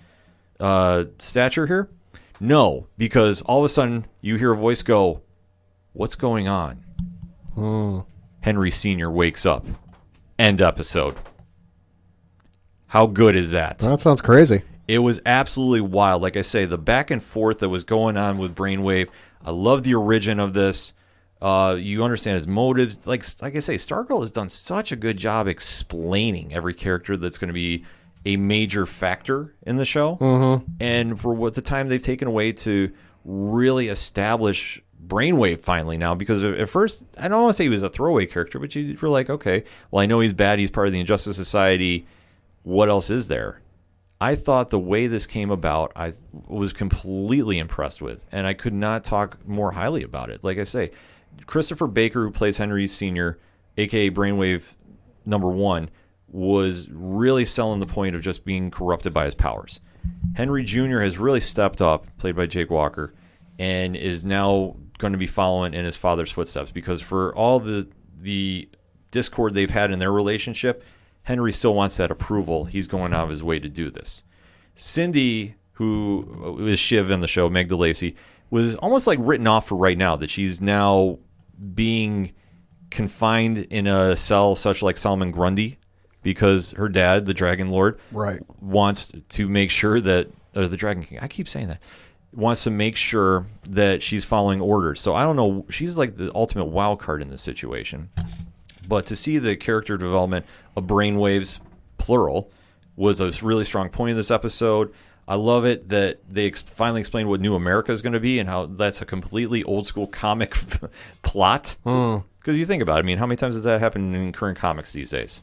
stature here? No, because all of a sudden you hear a voice go, what's going on? Henry Sr. wakes up. End episode. How good is that? That sounds crazy. It was absolutely wild. Like I say, the back and forth that was going on with Brainwave, I love the origin of this. You understand his motives. Like I say, Stargirl has done such a good job explaining every character that's going to be a major factor in the show. Mm-hmm. And for what the time they've taken away to really establish Brainwave finally now, because at first, I don't want to say he was a throwaway character, but you were like, okay, well, I know he's bad. He's part of the Injustice Society. What else is there? I thought the way this came about, I was completely impressed with, and I could not talk more highly about it. Like I say, Christopher Baker, who plays Henry Sr., a.k.a. Brainwave #1, was really selling the point of just being corrupted by his powers. Henry Jr. has really stepped up, played by Jake Walker, and is now going to be following in his father's footsteps, because for all the discord they've had in their relationship, Henry still wants that approval. He's going out of his way to do this. Cindy, who is Shiv in the show, Meg DeLacy, was almost like written off for right now, that she's now being confined in a cell such like Solomon Grundy, because her dad, the Dragon Lord, wants to make sure that, or the Dragon King, I keep saying that, wants to make sure that she's following orders. So I don't know, she's like the ultimate wild card in this situation. But to see the character development of Brainwaves, plural, was a really strong point in this episode. I love it that they finally explained what New America is going to be and how that's a completely old school comic plot. Because you think about it, I mean, how many times does that happen in current comics these days?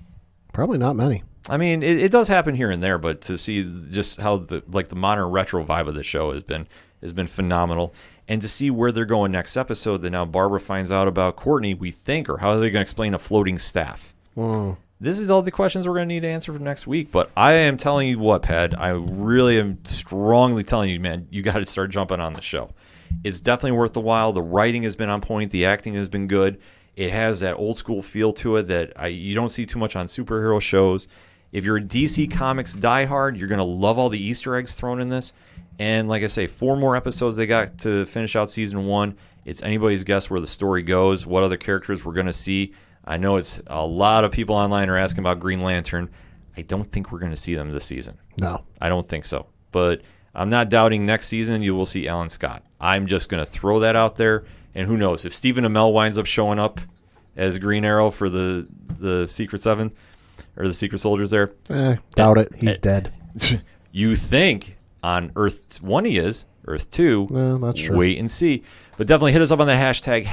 Probably not many. I mean, it does happen here and there, but to see just how the modern retro vibe of the show has been phenomenal. And to see where they're going next episode, that now Barbara finds out about Courtney, we think, or how are they going to explain a floating staff? This is all the questions we're going to need to answer for next week. But I am telling you what, Pad, I really am strongly telling you, man, you got to start jumping on the show. It's definitely worth the while. The writing has been on point. The acting has been good. It has that old school feel to it that you don't see too much on superhero shows. If you're a DC Comics diehard, you're going to love all the Easter eggs thrown in this. And like I say, 4 more episodes they got to finish out season 1. It's anybody's guess where the story goes, what other characters we're going to see. I know it's a lot of people online are asking about Green Lantern. I don't think we're going to see them this season. No. I don't think so. But I'm not doubting next season you will see Alan Scott. I'm just going to throw that out there. And who knows, if Stephen Amell winds up showing up as Green Arrow for the Secret Seven, or the Secret Soldiers there. Doubt it. He's dead. You think on Earth 1 he is, Earth 2, not sure. Wait and see. But definitely hit us up on the hashtag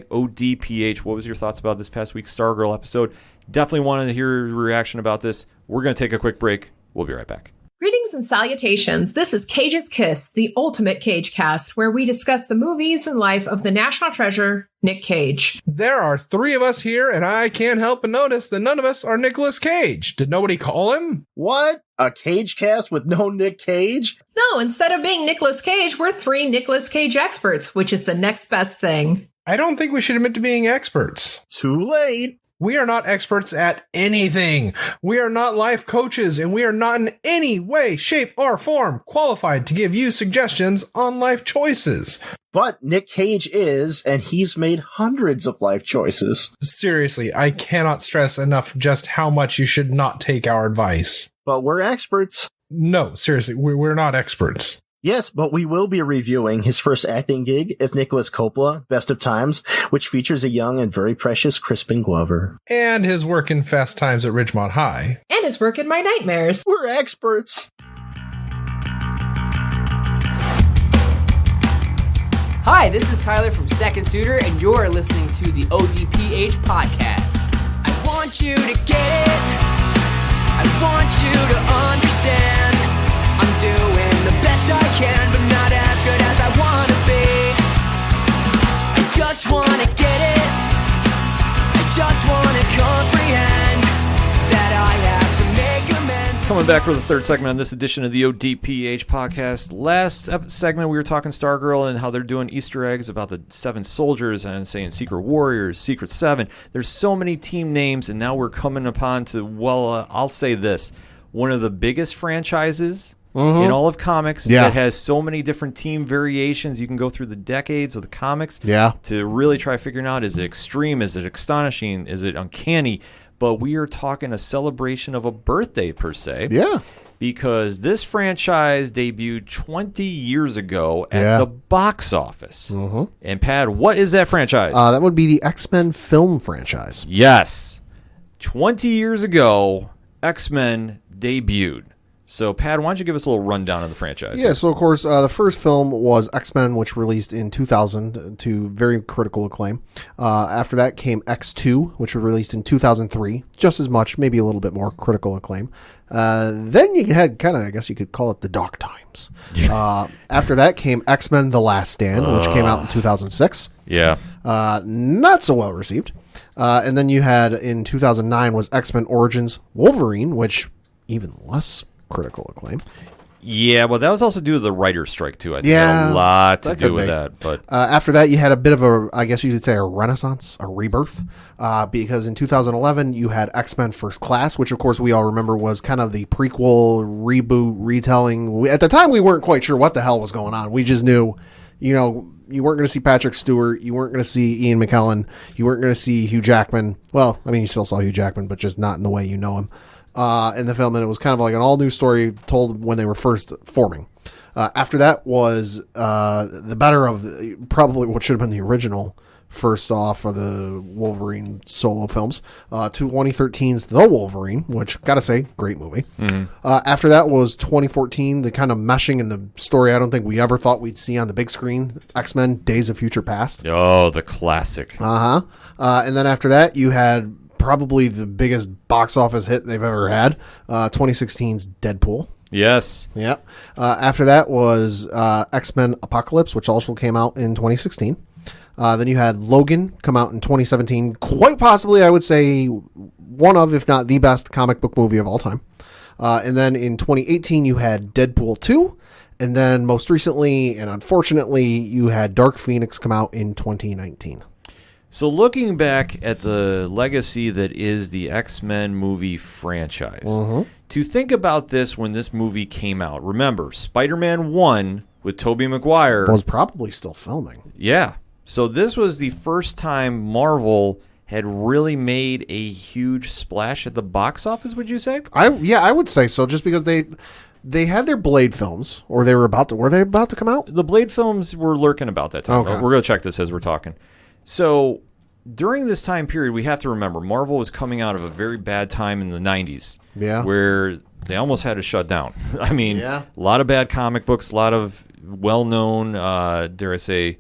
ODPH. What was your thoughts about this past week's Stargirl episode? Definitely wanted to hear your reaction about this. We're going to take a quick break. We'll be right back. Greetings and salutations. This is Cage's Kiss, the ultimate Cage cast, where we discuss the movies and life of the national treasure, Nick Cage. There are 3 of us here, and I can't help but notice that none of us are Nicolas Cage. Did nobody call him? What? A Cage cast with no Nick Cage? No, instead of being Nicolas Cage, we're 3 Nicolas Cage experts, which is the next best thing. I don't think we should admit to being experts. Too late. We are not experts at anything. We are not life coaches, and we are not in any way, shape, or form qualified to give you suggestions on life choices. But Nick Cage is, and he's made hundreds of life choices. Seriously, I cannot stress enough just how much you should not take our advice. But we're experts. No, seriously, we're not experts. Yes, but we will be reviewing his first acting gig as Nicholas Coppola, Best of Times, which features a young and very precious Crispin Glover. And his work in Fast Times at Ridgemont High. And his work in My Nightmares. We're experts. Hi, this is Tyler from Second Suitor, and you're listening to the ODPH podcast. I want you to get it. I want you to understand. I'm doing the best I can, but not as good as I want to be. I just want to get it. I just want to comprehend that I have to make amends. Come Coming back for the third segment on this edition of the ODPH podcast. Last segment, we were talking Stargirl and how they're doing Easter eggs about the 7 soldiers and saying Secret Warriors, Secret 7. There's so many team names, and now we're coming upon to, I'll say this, one of the biggest franchises in all of comics that has so many different team variations. You can go through the decades of the comics to really try figuring out, is it extreme, is it astonishing, is it uncanny? But we are talking a celebration of a birthday, per se. Yeah. Because this franchise debuted 20 years ago at the box office. And, Pat, what is that franchise? That would be the X-Men film franchise. Yes. 20 years ago, X-Men debuted. So, Pat, why don't you give us a little rundown of the franchise? Yeah, so, of course, the first film was X-Men, which released in 2000 to very critical acclaim. After that came X2, which was released in 2003. Just as much, maybe a little bit more critical acclaim. Then you had kind of, I guess you could call it the dark times. After that came X-Men The Last Stand, which came out in 2006. Yeah. Not so well received. And then you had, in 2009, was X-Men Origins Wolverine, which even less critical acclaim. Yeah, well, that was also due to the writer's strike, too. I think it had a lot to do with that. But after that, you had a bit of a, I guess you could say, a renaissance, a rebirth, because in 2011, you had X-Men First Class, which, of course, we all remember was kind of the prequel, reboot, retelling. At the time, we weren't quite sure what the hell was going on. We just knew, you weren't going to see Patrick Stewart. You weren't going to see Ian McKellen. You weren't going to see Hugh Jackman. Well, I mean, you still saw Hugh Jackman, but just not in the way you know him. In the film, and it was kind of like an all-new story told when they were first forming. After that was the better of probably what should have been the original first off of the Wolverine solo films, to 2013's The Wolverine, which, gotta say, great movie. After that was 2014, the kind of meshing in the story I don't think we ever thought we'd see on the big screen, X-Men Days of Future Past. Oh, the classic. And then after that, you had probably the biggest box office hit they've ever had, 2016's Deadpool. Yes. Yep. After that was X-Men aPODalypse, which also came out in 2016. Then you had Logan come out in 2017. Quite possibly, I would say, one of, if not the best comic book movie of all time. And then in 2018, you had Deadpool 2. And then most recently, and unfortunately, you had Dark Phoenix come out in 2019. So looking back at the legacy that is the X-Men movie franchise, to think about this when this movie came out, remember, Spider-Man 1 with Tobey Maguire was probably still filming. Yeah. So this was the first time Marvel had really made a huge splash at the box office, would you say? I would say so, just because they had their Blade films, or they were about to come out? The Blade films were lurking about that time. Okay. We're going to check this as we're talking. So during this time period, we have to remember, Marvel was coming out of a very bad time in the 90s. Yeah. Where they almost had to shut down. I mean, a lot of bad comic books, a lot of well-known, dare I say,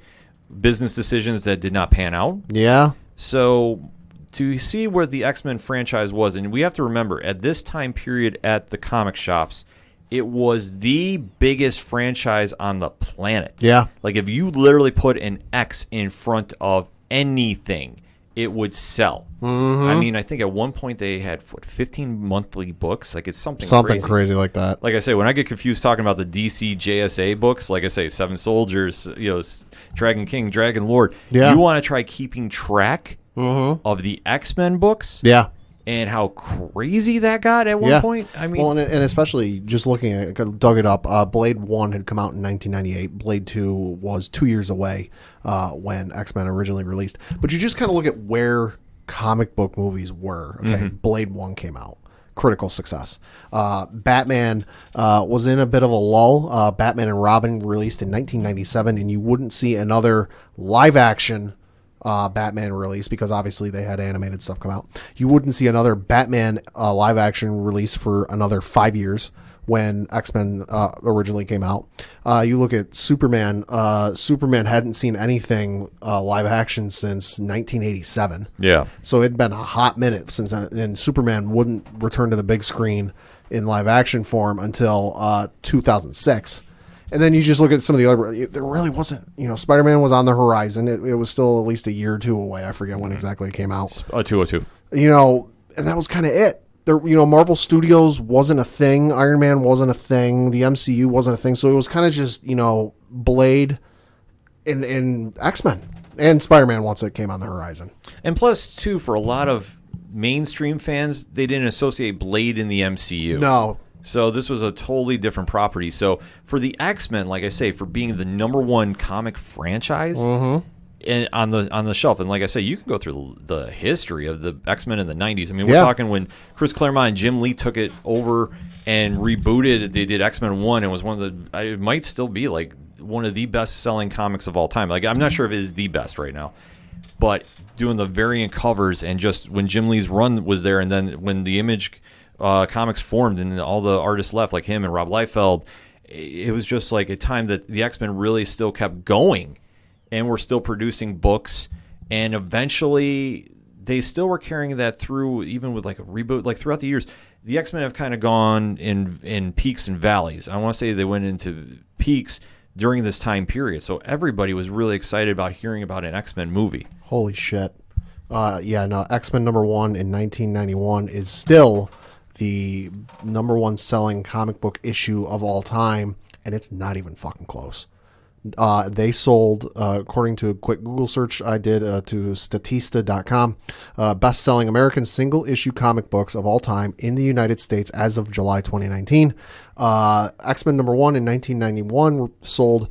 business decisions that did not pan out. Yeah. So to see where the X-Men franchise was, and we have to remember, at this time period at the comic shops, it was the biggest franchise on the planet. Yeah. Like, if you literally put an X in front of anything, it would sell. I mean, I think at one point they had 15 monthly books. Like, it's something crazy like that. Like I say, when I get confused talking about the DC JSA books, like I say, Seven Soldiers, Dragon King, Dragon Lord, you want to try keeping track of the X-Men books. Yeah. And how crazy that got at one point. I mean, well, and especially just looking at it, dug it up. Blade 1 had come out in 1998. Blade 2 was 2 years away when X-Men originally released. But you just kind of look at where comic book movies were. Okay, Blade 1 came out. Critical success. Batman was in a bit of a lull. Batman and Robin released in 1997, and you wouldn't see another live-action Batman release, because obviously they had animated stuff come out. You wouldn't see another Batman live action release for another 5 years when X-Men originally came out. You look at Superman. Superman hadn't seen anything live action since 1987. Yeah. So it'd been a hot minute since, and Superman wouldn't return to the big screen in live action form until 2006. And then you just look at some of the other, there really wasn't, Spider-Man was on the horizon. It was still at least a year or two away. I forget when exactly it came out. 202. And that was kind of it. Marvel Studios wasn't a thing. Iron Man wasn't a thing. The MCU wasn't a thing. So it was kind of just, Blade and X-Men and Spider-Man once it came on the horizon. And plus, too, for a lot of mainstream fans, they didn't associate Blade in the MCU. No. So this was a totally different property. So for the X-Men, like I say, for being the #1 comic franchise and on the shelf, and like I say, you can go through the history of the X-Men in the 90s. I mean, we're talking when Chris Claremont and Jim Lee took it over and rebooted it. They did X-Men 1 and was one of the, it might still be like one of the best-selling comics of all time. Like, I'm not sure if it is the best right now, but doing the variant covers and just when Jim Lee's run was there, and then when the Image comics formed and all the artists left, like him and Rob Liefeld, it was just like a time that the X-Men really still kept going and were still producing books, and eventually they still were carrying that through, even with like a reboot. Like throughout the years, the X-Men have kind of gone in peaks and valleys. I want to say they went into peaks during this time period, so everybody was really excited about hearing about an X-Men movie. Holy shit. X-Men #1 in 1991 is still the #1 selling comic book issue of all time, and it's not even fucking close. They sold, according to a quick Google search I did to Statista.com, best-selling American single-issue comic books of all time in the United States as of July 2019. X-Men #1 in 1991 sold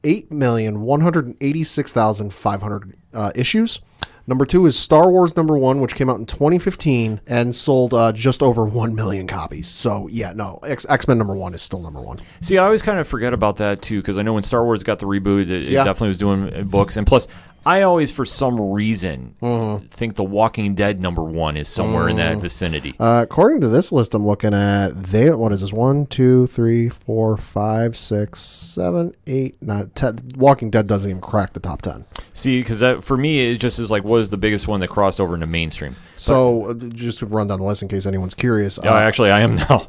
8,186,500 issues. #2 is Star Wars #1, which came out in 2015 and sold just over 1 million copies. So, X-Men #1 is still #1. See, I always kind of forget about that, too, because I know when Star Wars got the reboot, it definitely was doing books. And plus, I always, for some reason, think The Walking Dead #1 is somewhere in that vicinity. According to this list I'm looking at, what is this? 1, 2, 3, 4, 5, 6, 7, 8, 9, 10. Walking Dead doesn't even crack the top 10. See, because for me, it just is like, what is the biggest one that crossed over into mainstream? So, just to run down the list in case anyone's curious. Actually, I am now.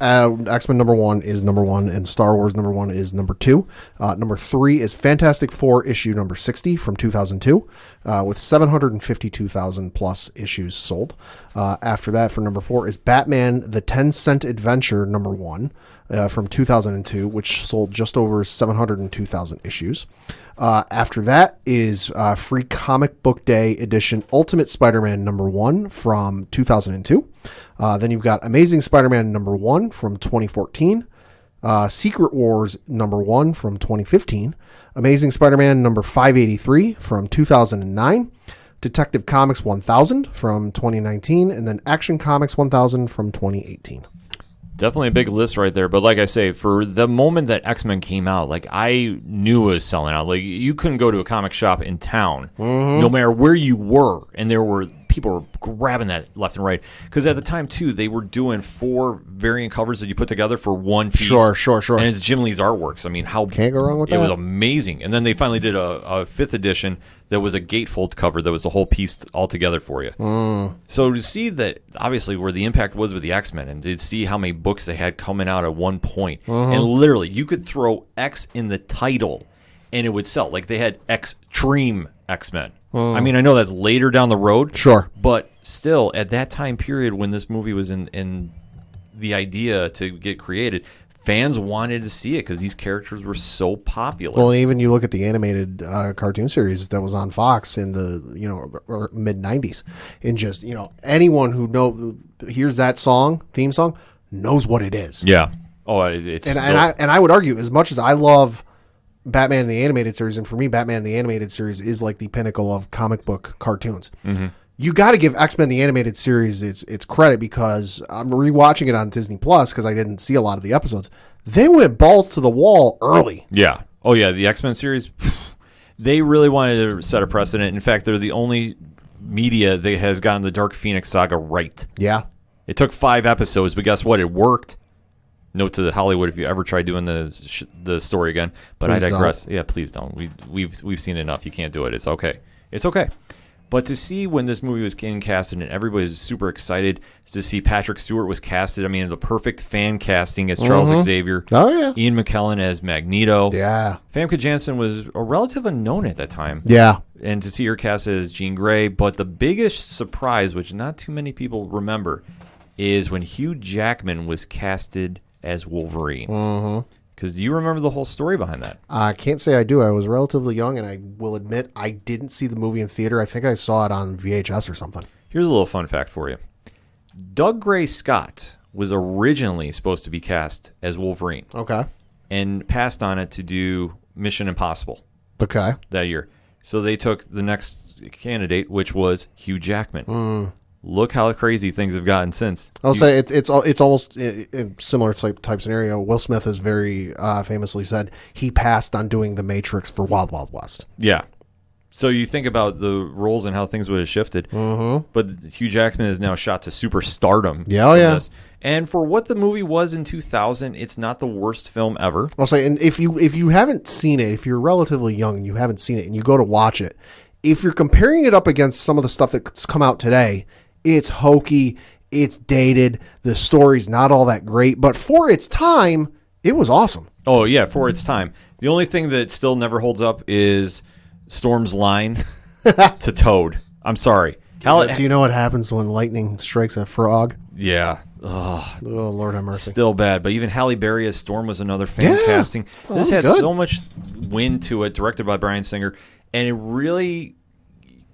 X-Men #1 is #1, and Star Wars #1 is #2. #3 is Fantastic Four issue number 60 from 2002, with 752,000 plus issues sold. After that, for #4 is Batman: The 10-Cent Adventure #1 from 2002, which sold just over 702,000 issues. After that is Free Comic Book Day edition Ultimate Spider-Man #1 from 2002. Then you've got Amazing Spider-Man #1 from 2014. Secret Wars #1 from 2015. Amazing Spider-Man number 583 from 2009. Detective Comics 1000 from 2019. And then Action Comics 1000 from 2018. Definitely a big list right there. But like I say, for the moment that X-Men came out, like I knew it was selling out. Like you couldn't go to a comic shop in town, no matter where you were, and there were people were grabbing that left and right. Because at the time too, they were doing 4 variant covers that you put together for one piece. Sure. And it's Jim Lee's artworks. I mean, how can't go wrong with that. It was amazing. And then they finally did a 5th edition that was a gatefold cover that was the whole piece all together for you. So to see that, obviously, where the impact was with the X-Men, and to see how many books they had coming out at one point, and literally, you could throw X in the title, and it would sell. Like, they had Extreme X-Men. I mean, I know that's later down the road. Sure. But still, at that time period when this movie was in the idea to get created, fans wanted to see it because these characters were so popular. Well, even you look at the animated cartoon series that was on Fox in the mid '90s, and just anyone who hears that theme song, knows what it is. Yeah. Oh, it's and I would argue, as much as I love Batman the Animated Series, and for me, Batman the Animated Series is like the pinnacle of comic book cartoons. You got to give X-Men the Animated Series its credit, because I'm rewatching it on Disney Plus because I didn't see a lot of the episodes. They went balls to the wall early. Yeah. Oh, yeah. The X-Men series, they really wanted to set a precedent. In fact, they're the only media that has gotten the Dark Phoenix saga right. Yeah. It took 5 episodes, but guess what? It worked. Note to Hollywood if you ever try doing the story again. But Please I digress. don't. Yeah, please don't. We've seen enough. You can't do it. It's okay. It's okay. But to see when this movie was getting casted and everybody was super excited to see Patrick Stewart was casted. I mean, the perfect fan casting as Charles Xavier. Oh, yeah. Ian McKellen as Magneto. Yeah. Famke Janssen was a relative unknown at that time. Yeah. And to see her cast as Jean Grey. But the biggest surprise, which not too many people remember, is when Hugh Jackman was casted as Wolverine. Because do you remember the whole story behind that? I can't say I do. I was relatively young, and I will admit I didn't see the movie in theater. I think I saw it on VHS or something. Here's a little fun fact for you. Doug Gray Scott was originally supposed to be cast as Wolverine. Okay. And passed on it to do Mission Impossible. Okay. That year. So they took the next candidate, which was Hugh Jackman. Look how crazy things have gotten since. I'll say it's almost a similar type scenario. Will Smith has very famously said he passed on doing The Matrix for Wild Wild West. Yeah. So you think about the roles and how things would have shifted. But Hugh Jackman is now shot to superstardom. Yeah. And for what the movie was in 2000, it's not the worst film ever. I'll say, and if you haven't seen it, if you're relatively young and you haven't seen it, and you go to watch it, if you're comparing it up against some of the stuff that's come out today, it's hokey, it's dated, the story's not all that great, but for its time, it was awesome. Oh, yeah, for its time. The only thing that still never holds up is Storm's line to Toad. I'm sorry. Do you know what happens when lightning strikes a frog? Yeah. Oh, Lord have mercy. Still bad. But even Halle Berry as Storm was another fan casting. This had so much wind to it, directed by Bryan Singer, and it really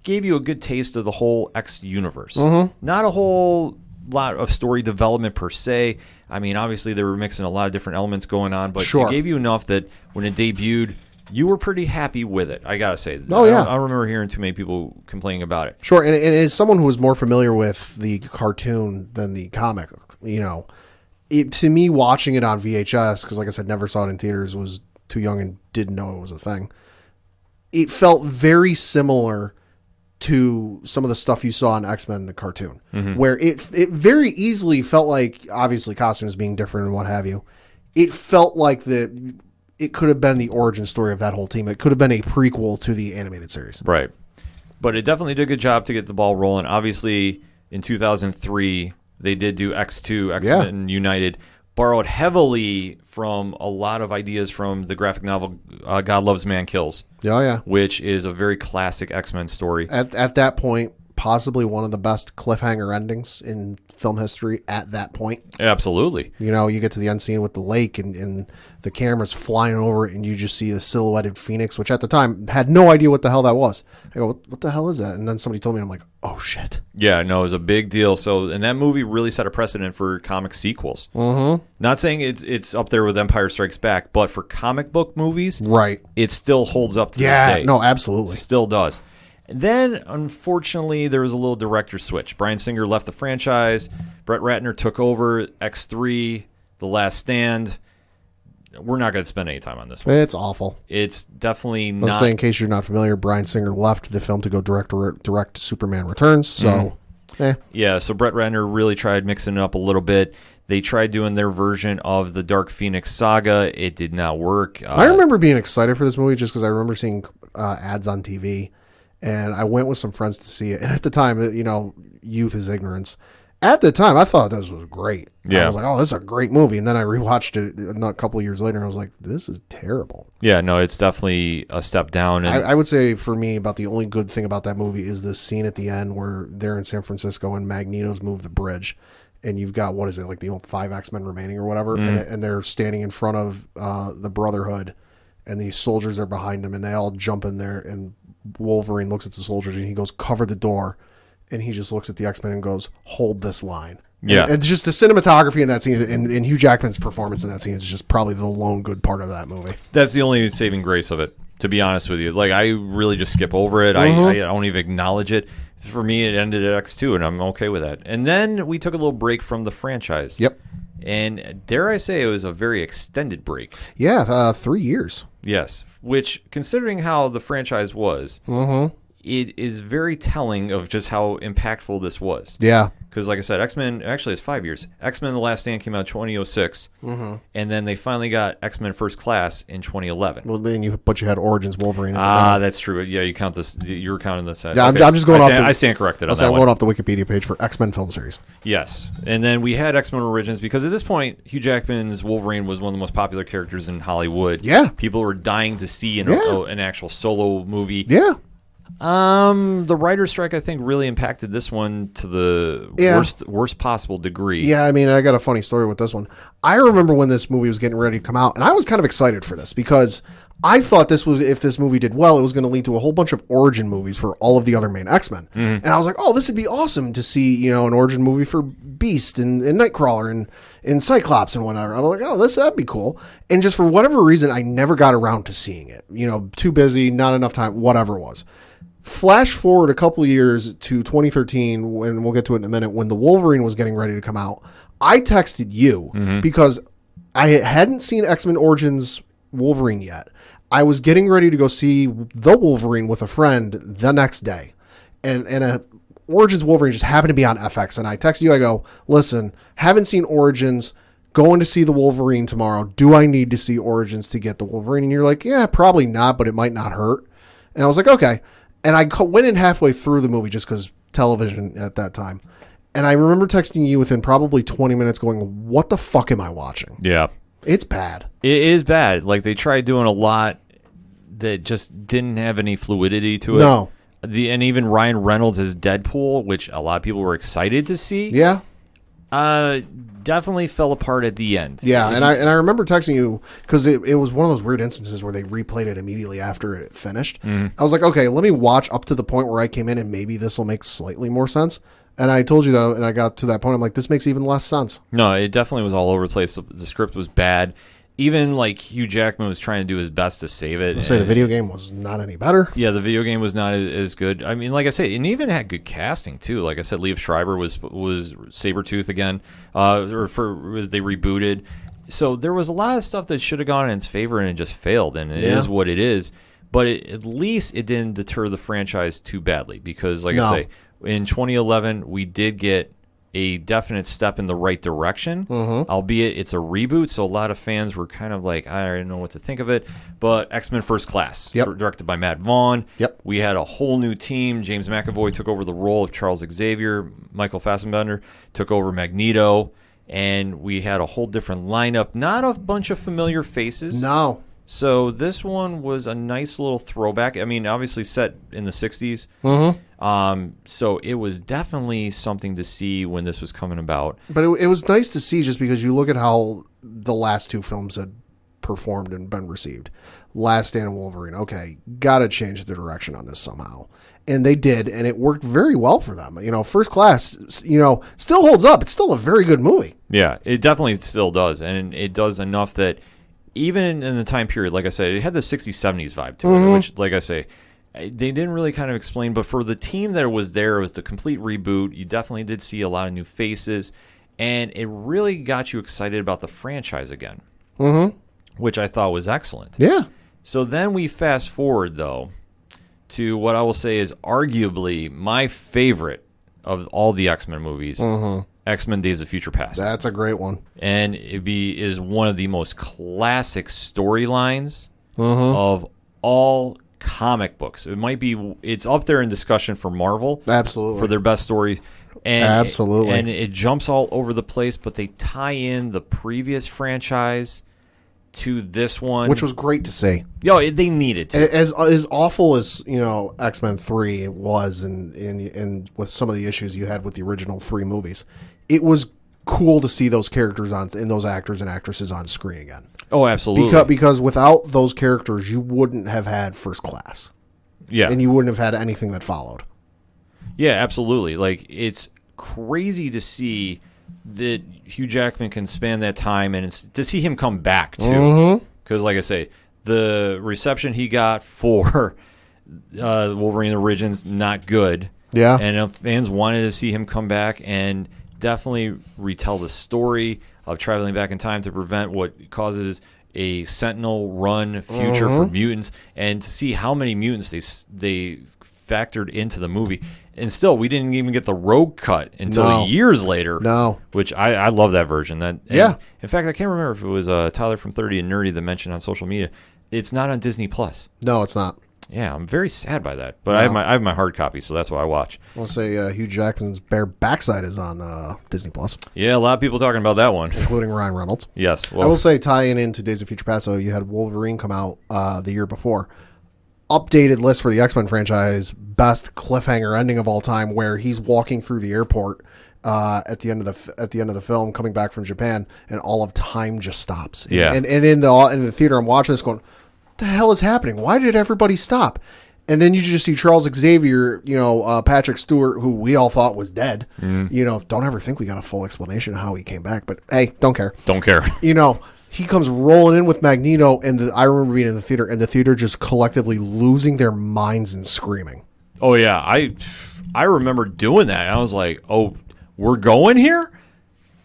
gave you a good taste of the whole X universe. Not a whole lot of story development per se. I mean, obviously they were mixing a lot of different elements going on, but it gave you enough that when it debuted, you were pretty happy with it. I gotta say. Oh yeah, I don't remember hearing too many people complaining about it. Sure, and as someone who was more familiar with the cartoon than the comic, to me watching it on VHS, because like I said, never saw it in theaters, was too young and didn't know it was a thing. It felt very similar to some of the stuff you saw in X-Men the cartoon, where it very easily felt like, obviously costumes being different and what have you, it felt like it could have been the origin story of that whole team. It could have been a prequel to the animated series. Right. But it definitely did a good job to get the ball rolling. Obviously, in 2003, they did do X2, X-Men United, borrowed heavily from a lot of ideas from the graphic novel God Loves, Man Kills. Which is a very classic X-Men story. At that point, possibly one of the best cliffhanger endings in film history at that point. Absolutely. You get to the end scene with the lake and the camera's flying over it and you just see the silhouetted phoenix, which at the time had no idea what the hell that was. I go, what the hell is that? And then somebody told me, and I'm like, oh shit. Yeah, no, it was a big deal. So, and that movie really set a precedent for comic sequels. Not saying it's up there with Empire Strikes Back, but for comic book movies, right, it still holds up to this day. No, absolutely. Still does. And then, unfortunately, there was a little director switch. Bryan Singer left the franchise. Brett Ratner took over X3, The Last Stand. We're not going to spend any time on this one. It's awful. It's definitely not. Let's say, in case you're not familiar, Bryan Singer left the film to go direct Superman Returns. So, Yeah, so Brett Ratner really tried mixing it up a little bit. They tried doing their version of the Dark Phoenix saga. It did not work. I remember being excited for this movie just because I remember seeing ads on TV. And I went with some friends to see it. And at the time, youth is ignorance. At the time, I thought this was great. Yeah. I was like, oh, this is a great movie. And then I rewatched it a couple of years later, and I was like, this is terrible. Yeah, no, it's definitely a step down. And I would say, for me, about the only good thing about that movie is this scene at the end where they're in San Francisco and Magneto's moved the bridge. And you've got, what is it, like the old 5 X-Men remaining or whatever. And they're standing in front of the Brotherhood. And these soldiers are behind them. And they all jump in there. And Wolverine looks at the soldiers and he goes, cover the door. And he just looks at the X-Men and goes, hold this line. Yeah. And just the cinematography in that scene and Hugh Jackman's performance in that scene is just probably the lone good part of that movie. That's the only saving grace of it, to be honest with you. Like, I really just skip over it. I don't even acknowledge it. For me, it ended at X2, and I'm okay with that. And then we took a little break from the franchise. Yep. And dare I say it was a very extended break. Yeah, 3 years. Yes, which, considering how the franchise was, it is very telling of just how impactful this was. Yeah. Because, like I said, X-Men, actually, it's 5 years. X-Men The Last Stand came out in 2006, and then they finally got X-Men First Class in 2011. Well, then you had Origins Wolverine. That's true. Yeah, you count this. You're counting this. Yeah, okay. I'm just going off. I stand corrected on that I'm one. going off the Wikipedia page for X-Men film series. Yes, and then we had X-Men Origins because at this point, Hugh Jackman's Wolverine was one of the most popular characters in Hollywood. Yeah, people were dying to see an actual solo movie. Yeah. The writer's strike, I think, really impacted this one to the worst possible degree. Yeah, I mean, I got a funny story with this one. I remember when this movie was getting ready to come out, and I was kind of excited for this because I thought if this movie did well, it was going to lead to a whole bunch of origin movies for all of the other main X-Men. And I was like, oh, this would be awesome to see, an origin movie for Beast and Nightcrawler and Cyclops and whatever. I was like, oh, that'd be cool. And just for whatever reason, I never got around to seeing it. Too busy, not enough time, whatever it was. Flash forward a couple years to 2013, and we'll get to it in a minute, when the Wolverine was getting ready to come out. I texted you because I hadn't seen X-Men Origins Wolverine yet. I was getting ready to go see the Wolverine with a friend the next day. And Origins Wolverine just happened to be on FX. And I texted you, I go, listen, haven't seen Origins, going to see the Wolverine tomorrow. Do I need to see Origins to get the Wolverine? And you're like, yeah, probably not, but it might not hurt. And I was like, okay. And I went in halfway through the movie just because television at that time. And I remember texting you within probably 20 minutes going, what the fuck am I watching? Yeah. It's bad. It is bad. Like, they tried doing a lot that just didn't have any fluidity to it. No. And even Ryan Reynolds as Deadpool, which a lot of people were excited to see. Yeah. Definitely fell apart at the end. Yeah, and I remember texting you because it was one of those weird instances where they replayed it immediately after it finished. I was like, okay, let me watch up to the point where I came in and maybe this will make slightly more sense. And I told you that, and I got to that point, I'm like, this makes even less sense. No, it definitely was all over the place. The script was bad. Even like Hugh Jackman was trying to do his best to save it. I'll say the video game was not any better. Yeah, the video game was not as good. I mean, like I said, it even had good casting too. Like I said, Liev Schreiber was Sabretooth again, they rebooted. So there was a lot of stuff that should have gone in its favor, and it just failed. And it is what it is. But at least it didn't deter the franchise too badly because, like I say, in 2011 we did get a definite step in the right direction, albeit it's a reboot, so a lot of fans were kind of like, I don't know what to think of it. But X-Men First Class, directed by Matt Vaughn. We had a whole new team. James McAvoy took over the role of Charles Xavier. Michael Fassbender took over Magneto. And we had a whole different lineup. Not a bunch of familiar faces. No. So this one was a nice little throwback. I mean, obviously set in the 60s. So it was definitely something to see when this was coming about. But it was nice to see just because you look at how the last two films had performed and been received. Last Stand and Wolverine. Okay, got to change the direction on this somehow. And they did, and it worked very well for them. First Class, still holds up. It's still a very good movie. Yeah, it definitely still does. And it does enough that even in the time period, like I said, it had the 60s, 70s vibe to it, which, like I say, they didn't really kind of explain. But for the team that was there, it was the complete reboot. You definitely did see a lot of new faces. And it really got you excited about the franchise again, which I thought was excellent. Yeah. So then we fast forward, though, to what I will say is arguably my favorite of all the X-Men movies, X-Men Days of Future Past. That's a great one. And is one of the most classic storylines of all comic books. It's up there in discussion for Marvel. Absolutely. For their best stories. And absolutely. And it jumps all over the place, but they tie in the previous franchise to this one, which was great to see. They needed to. As awful as X-Men 3 was, and with some of the issues you had with the original 3 movies, it was cool to see those characters and those actors and actresses on screen again. Oh, absolutely. Because without those characters, you wouldn't have had First Class. Yeah, and you wouldn't have had anything that followed. Yeah, absolutely. Like, it's crazy to see that Hugh Jackman can span that time, and it's to see him come back too. Because, like I say, the reception he got for Wolverine Origins not good. Yeah, and fans wanted to see him come back and definitely retell the story of traveling back in time to prevent what causes a Sentinel run future for mutants, and to see how many mutants they factored into the movie. And still, we didn't even get the Rogue cut until years later. No. Which I love that version. In fact, I can't remember if it was Tyler from 30 and Nerdy that mentioned on social media. It's not on Disney Plus. No, it's not. Yeah, I'm very sad by that. But I have my hard copy, so that's what I watch. I'll say Hugh Jackman's bare backside is on Disney Plus. Yeah, a lot of people talking about that one, including Ryan Reynolds. Yes. Well, I will say, tying into Days of Future Past, so you had Wolverine come out the year before. updated list for the X-Men franchise, best cliffhanger ending of all time, where he's walking through the airport at the end of the film, coming back from Japan, and all of time just stops. Yeah. And in the theater, I'm watching this going, what the hell is happening? Why did everybody stop? And then you just see Charles Xavier, Patrick Stewart, who we all thought was dead. Don't ever think we got a full explanation of how he came back, but hey, don't care. Don't care. He comes rolling in with Magneto, and I remember being in the theater, and the theater just collectively losing their minds and screaming. Oh yeah, I remember doing that. I was like, oh, we're going here?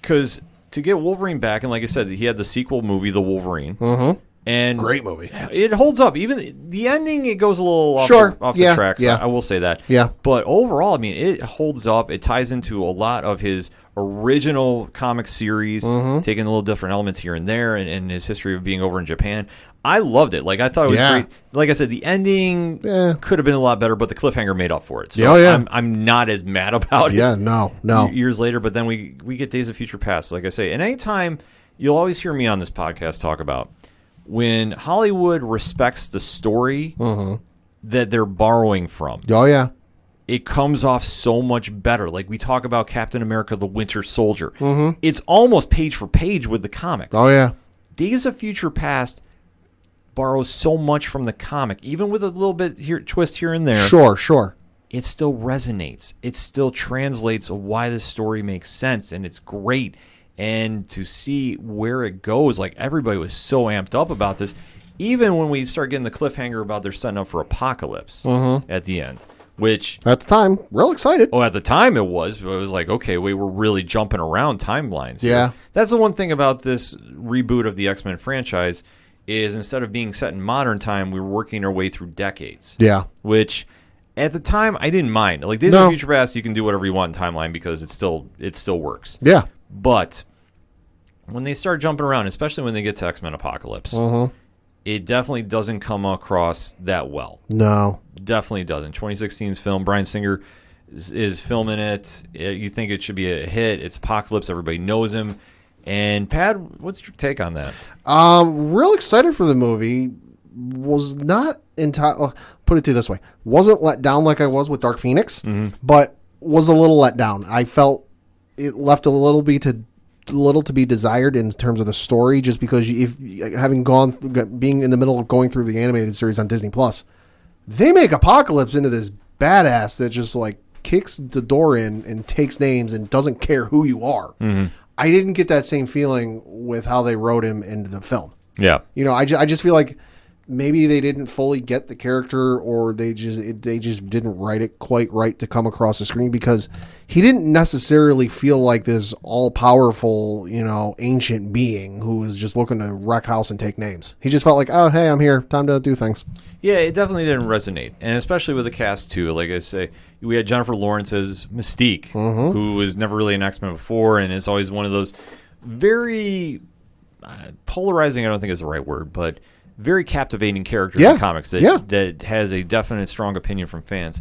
Because to get Wolverine back, and like I said, he had the sequel movie, The Wolverine. Mm-hmm. And great movie. It holds up. Even the ending, it goes a little off the tracks. Yeah. I will say that. Yeah. But overall, I mean, it holds up. It ties into a lot of his original comic series, taking a little different elements here and there, and his history of being over in Japan. I loved it. Like, I thought it was great. Like I said, the ending could have been a lot better, but the cliffhanger made up for it. So I'm not as mad about it. Yeah, no. Years later, but then we get Days of Future Past, like I say. And anytime, you'll always hear me on this podcast talk about when Hollywood respects the story that they're borrowing from. Oh, yeah. It comes off so much better. Like, we talk about Captain America, the Winter Soldier. It's almost page for page with the comic. Oh, yeah. Days of Future Past borrows so much from the comic, even with a little bit twist here and there. Sure. It still resonates. It still translates why this story makes sense, and it's great. And to see where it goes, like, everybody was so amped up about this. Even when we start getting the cliffhanger about they're setting up for aPODalypse at the end, which at the time, real excited. Oh, at the time it was like, okay, wait, we're really jumping around timelines here. Yeah. That's the one thing about this reboot of the X-Men franchise is instead of being set in modern time, we were working our way through decades. Yeah. Which at the time I didn't mind. Like, Days of Future Past, you can do whatever you want in timeline because it still works. Yeah. But when they start jumping around, especially when they get to X-Men aPODalypse, it definitely doesn't come across that well. No. Definitely doesn't. 2016's film, Bryan Singer is filming it. You think it should be a hit. It's aPODalypse. Everybody knows him. And Pat, what's your take on that? Real excited for the movie. Was not entirely, put it to you this way, wasn't let down like I was with Dark Phoenix, but was a little let down. I felt it left a little to be desired in terms of the story, just because being in the middle of going through the animated series on Disney Plus, they make aPODalypse into this badass that just like kicks the door in and takes names and doesn't care who you are. I didn't get that same feeling with how they wrote him into the film. Yeah. I just feel like maybe they didn't fully get the character, or they just didn't write it quite right to come across the screen, because he didn't necessarily feel like this all-powerful, ancient being who was just looking to wreck house and take names. He just felt like, oh, hey, I'm here. Time to do things. Yeah, it definitely didn't resonate. And especially with the cast, too. Like I say, we had Jennifer Lawrence as Mystique, who was never really an X-Men before, and is always one of those very polarizing, I don't think is the right word, but very captivating characters in comics that has a definite strong opinion from fans.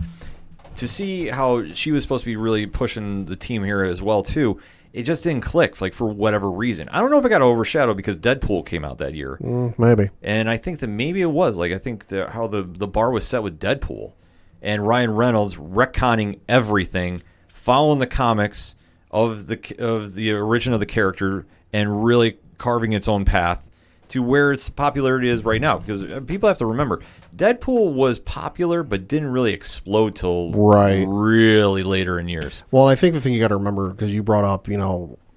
To see how she was supposed to be really pushing the team here as well, too, it just didn't click, like, for whatever reason. I don't know if it got overshadowed because Deadpool came out that year. Maybe. And I think that maybe it was. Like, I think how the bar was set with Deadpool and Ryan Reynolds retconning everything, following the comics of the origin of the character, and really carving its own path to where its popularity is right now. Because people have to remember, Deadpool was popular but didn't really explode till really later in years. Well, I think the thing you got to remember, because you brought up,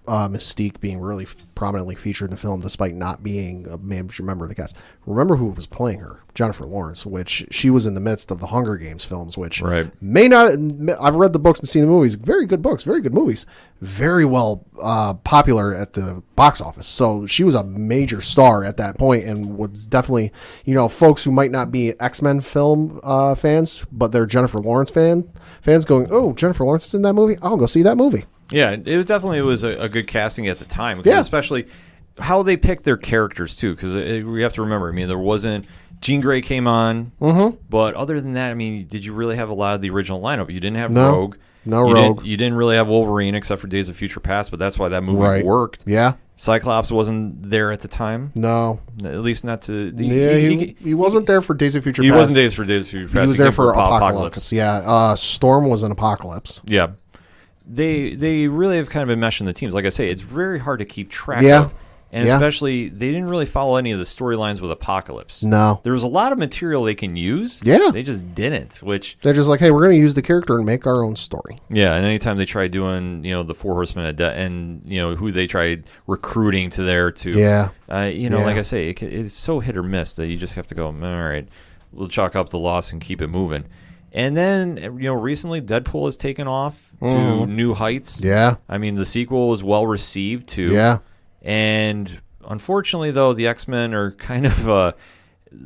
Mystique being really prominently featured in the film despite not being a major member of the cast. Remember who was playing her? Jennifer Lawrence, which she was in the midst of the Hunger Games films, which may not... I've read the books and seen the movies. Very good books, very good movies. Very well popular at the box office. So she was a major star at that point, and was definitely, folks who might not be X-Men film fans, but they're Jennifer Lawrence fans going, oh, Jennifer Lawrence is in that movie? I'll go see that movie. Yeah, it was a good casting at the time. Yeah. Especially how they picked their characters, too, because we have to remember, I mean, there wasn't Jean Grey came on. Mm-hmm. But other than that, I mean, did you really have a lot of the original lineup? You didn't have No. Rogue. You didn't really have Wolverine except for Days of Future Past, but that's why that movie worked. Yeah. Cyclops wasn't there at the time. No. At least not to... He wasn't there for Days of Future Past. He wasn't there for Days of Future Past. He was there for Apocalypse. Yeah. Storm was an Apocalypse. Yeah. They really have kind of been meshing the teams. Like I say, it's very hard to keep track of. And especially, they didn't really follow any of the storylines with Apocalypse. No. There was a lot of material they can use. Yeah. They just didn't, which... They're just like, hey, we're going to use the character and make our own story. Yeah, and anytime they tried doing, the Four Horsemen and, who they tried recruiting to there to... Yeah. Like I say, it's so hit or miss that you just have to go, all right, we'll chalk up the loss and keep it moving. And then, recently Deadpool has taken off to new heights. Yeah. I mean, the sequel was well received, too. Yeah. And unfortunately, though, the X-Men are kind of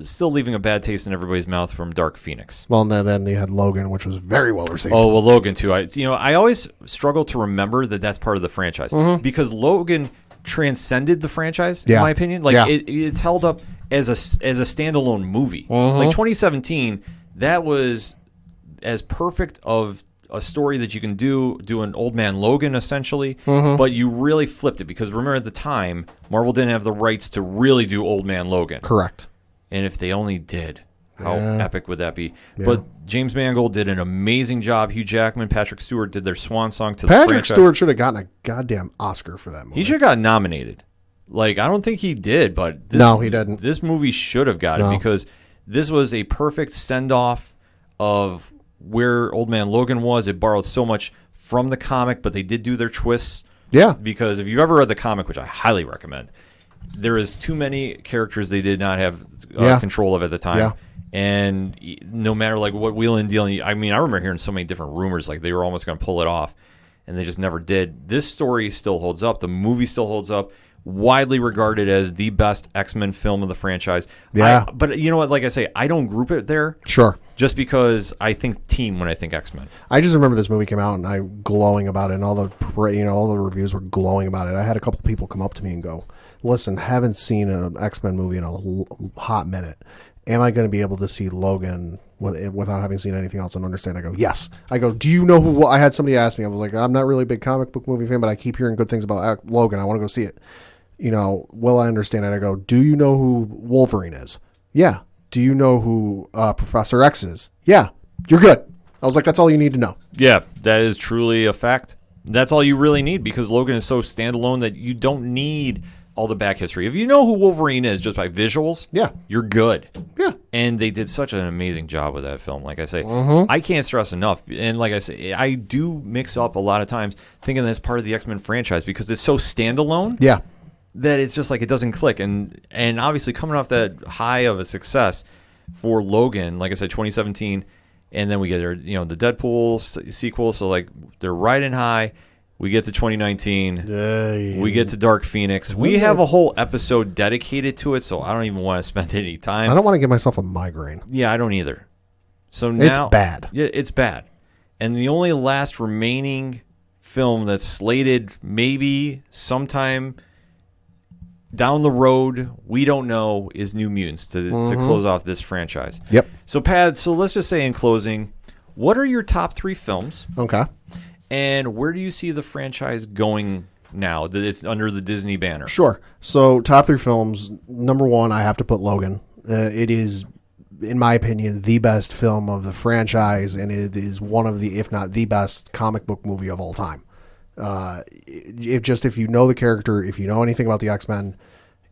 still leaving a bad taste in everybody's mouth from Dark Phoenix. Well, and then they had Logan, which was very well received. Oh, well, Logan, too. I always struggle to remember that that's part of the franchise. Because Logan transcended the franchise, in my opinion. It's held up as a standalone movie. Like 2017, that was as perfect of a story that you can do an Old Man Logan, essentially, but you really flipped it because remember at the time, Marvel didn't have the rights to really do Old Man Logan. Correct. And if they only did, how epic would that be? Yeah. But James Mangold did an amazing job. Hugh Jackman, Patrick Stewart did their swan song to the franchise. Patrick Stewart should have gotten a goddamn Oscar for that movie. He should have gotten nominated. I don't think he did, but... No, he didn't. This movie should have gotten it because this was a perfect send-off of where Old Man Logan was. It borrowed so much from the comic, but they did do their twists. Yeah. Because if you've ever read the comic, which I highly recommend, there is too many characters they did not have control of at the time. Yeah. And no matter what wheeling and dealing, I mean, I remember hearing so many different rumors, they were almost going to pull it off, and they just never did. This story still holds up. The movie still holds up. Widely regarded as the best X-Men film of the franchise. Yeah. But you know what? Like I say, I don't group it there. Sure. Just because I think team when I think X-Men. I just remember this movie came out and I glowing about it, and all the reviews were glowing about it. I had a couple people come up to me and go, "Listen, haven't seen an X-Men movie in a hot minute. Am I going to be able to see Logan without having seen anything else and understand?" I go, "Yes." I go, "Do you know who?" I had somebody ask me. I was like, "I'm not really a big comic book movie fan, but I keep hearing good things about Logan. I want to go see it." Will I understand it? I go, "Do you know who Wolverine is?" "Yeah." "Do you know who Professor X is?" "Yeah." "You're good." I was like, "That's all you need to know." Yeah, that is truly a fact. That's all you really need because Logan is so standalone that you don't need all the back history. If you know who Wolverine is just by visuals, you're good. Yeah. And they did such an amazing job with that film. Like I say, I can't stress enough. And like I say, I do mix up a lot of times thinking that's part of the X-Men franchise because it's so standalone. Yeah. That it's just it doesn't click. And obviously coming off that high of a success for Logan, like I said, 2017, and then we get the Deadpool sequel, so they're riding high. We get to 2019. We get to Dark Phoenix. We have a whole episode dedicated to it, so I don't even want to spend any time. I don't want to give myself a migraine. Yeah, I don't either. So now it's bad. Yeah, it's bad. And the only last remaining film that's slated maybe sometime down the road, we don't know, is New Mutants to close off this franchise. Yep. So, Pad, let's just say in closing, what are your top 3 films? Okay. And where do you see the franchise going now that it's under the Disney banner? Sure. So, top 3 films. Number 1, I have to put Logan. It is, in my opinion, the best film of the franchise, and it is one of the, if not the best, comic book movie of all time. If you know the character, if you know anything about the X-Men,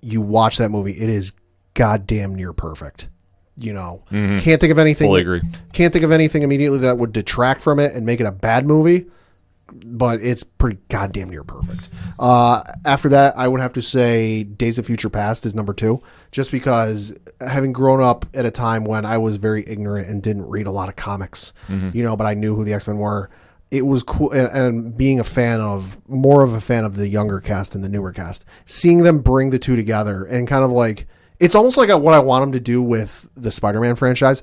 you watch that movie, it is goddamn near perfect. Can't think of anything. Fully agree. Can't think of anything immediately that would detract from it and make it a bad movie, but it's pretty goddamn near perfect. After that, I would have to say Days of Future Past is number 2, just because having grown up at a time when I was very ignorant and didn't read a lot of comics, but I knew who the X-Men were. It was cool, and being more of a fan of the younger cast and the newer cast, seeing them bring the two together and kind of it's almost like what I want them to do with the Spider-Man franchise.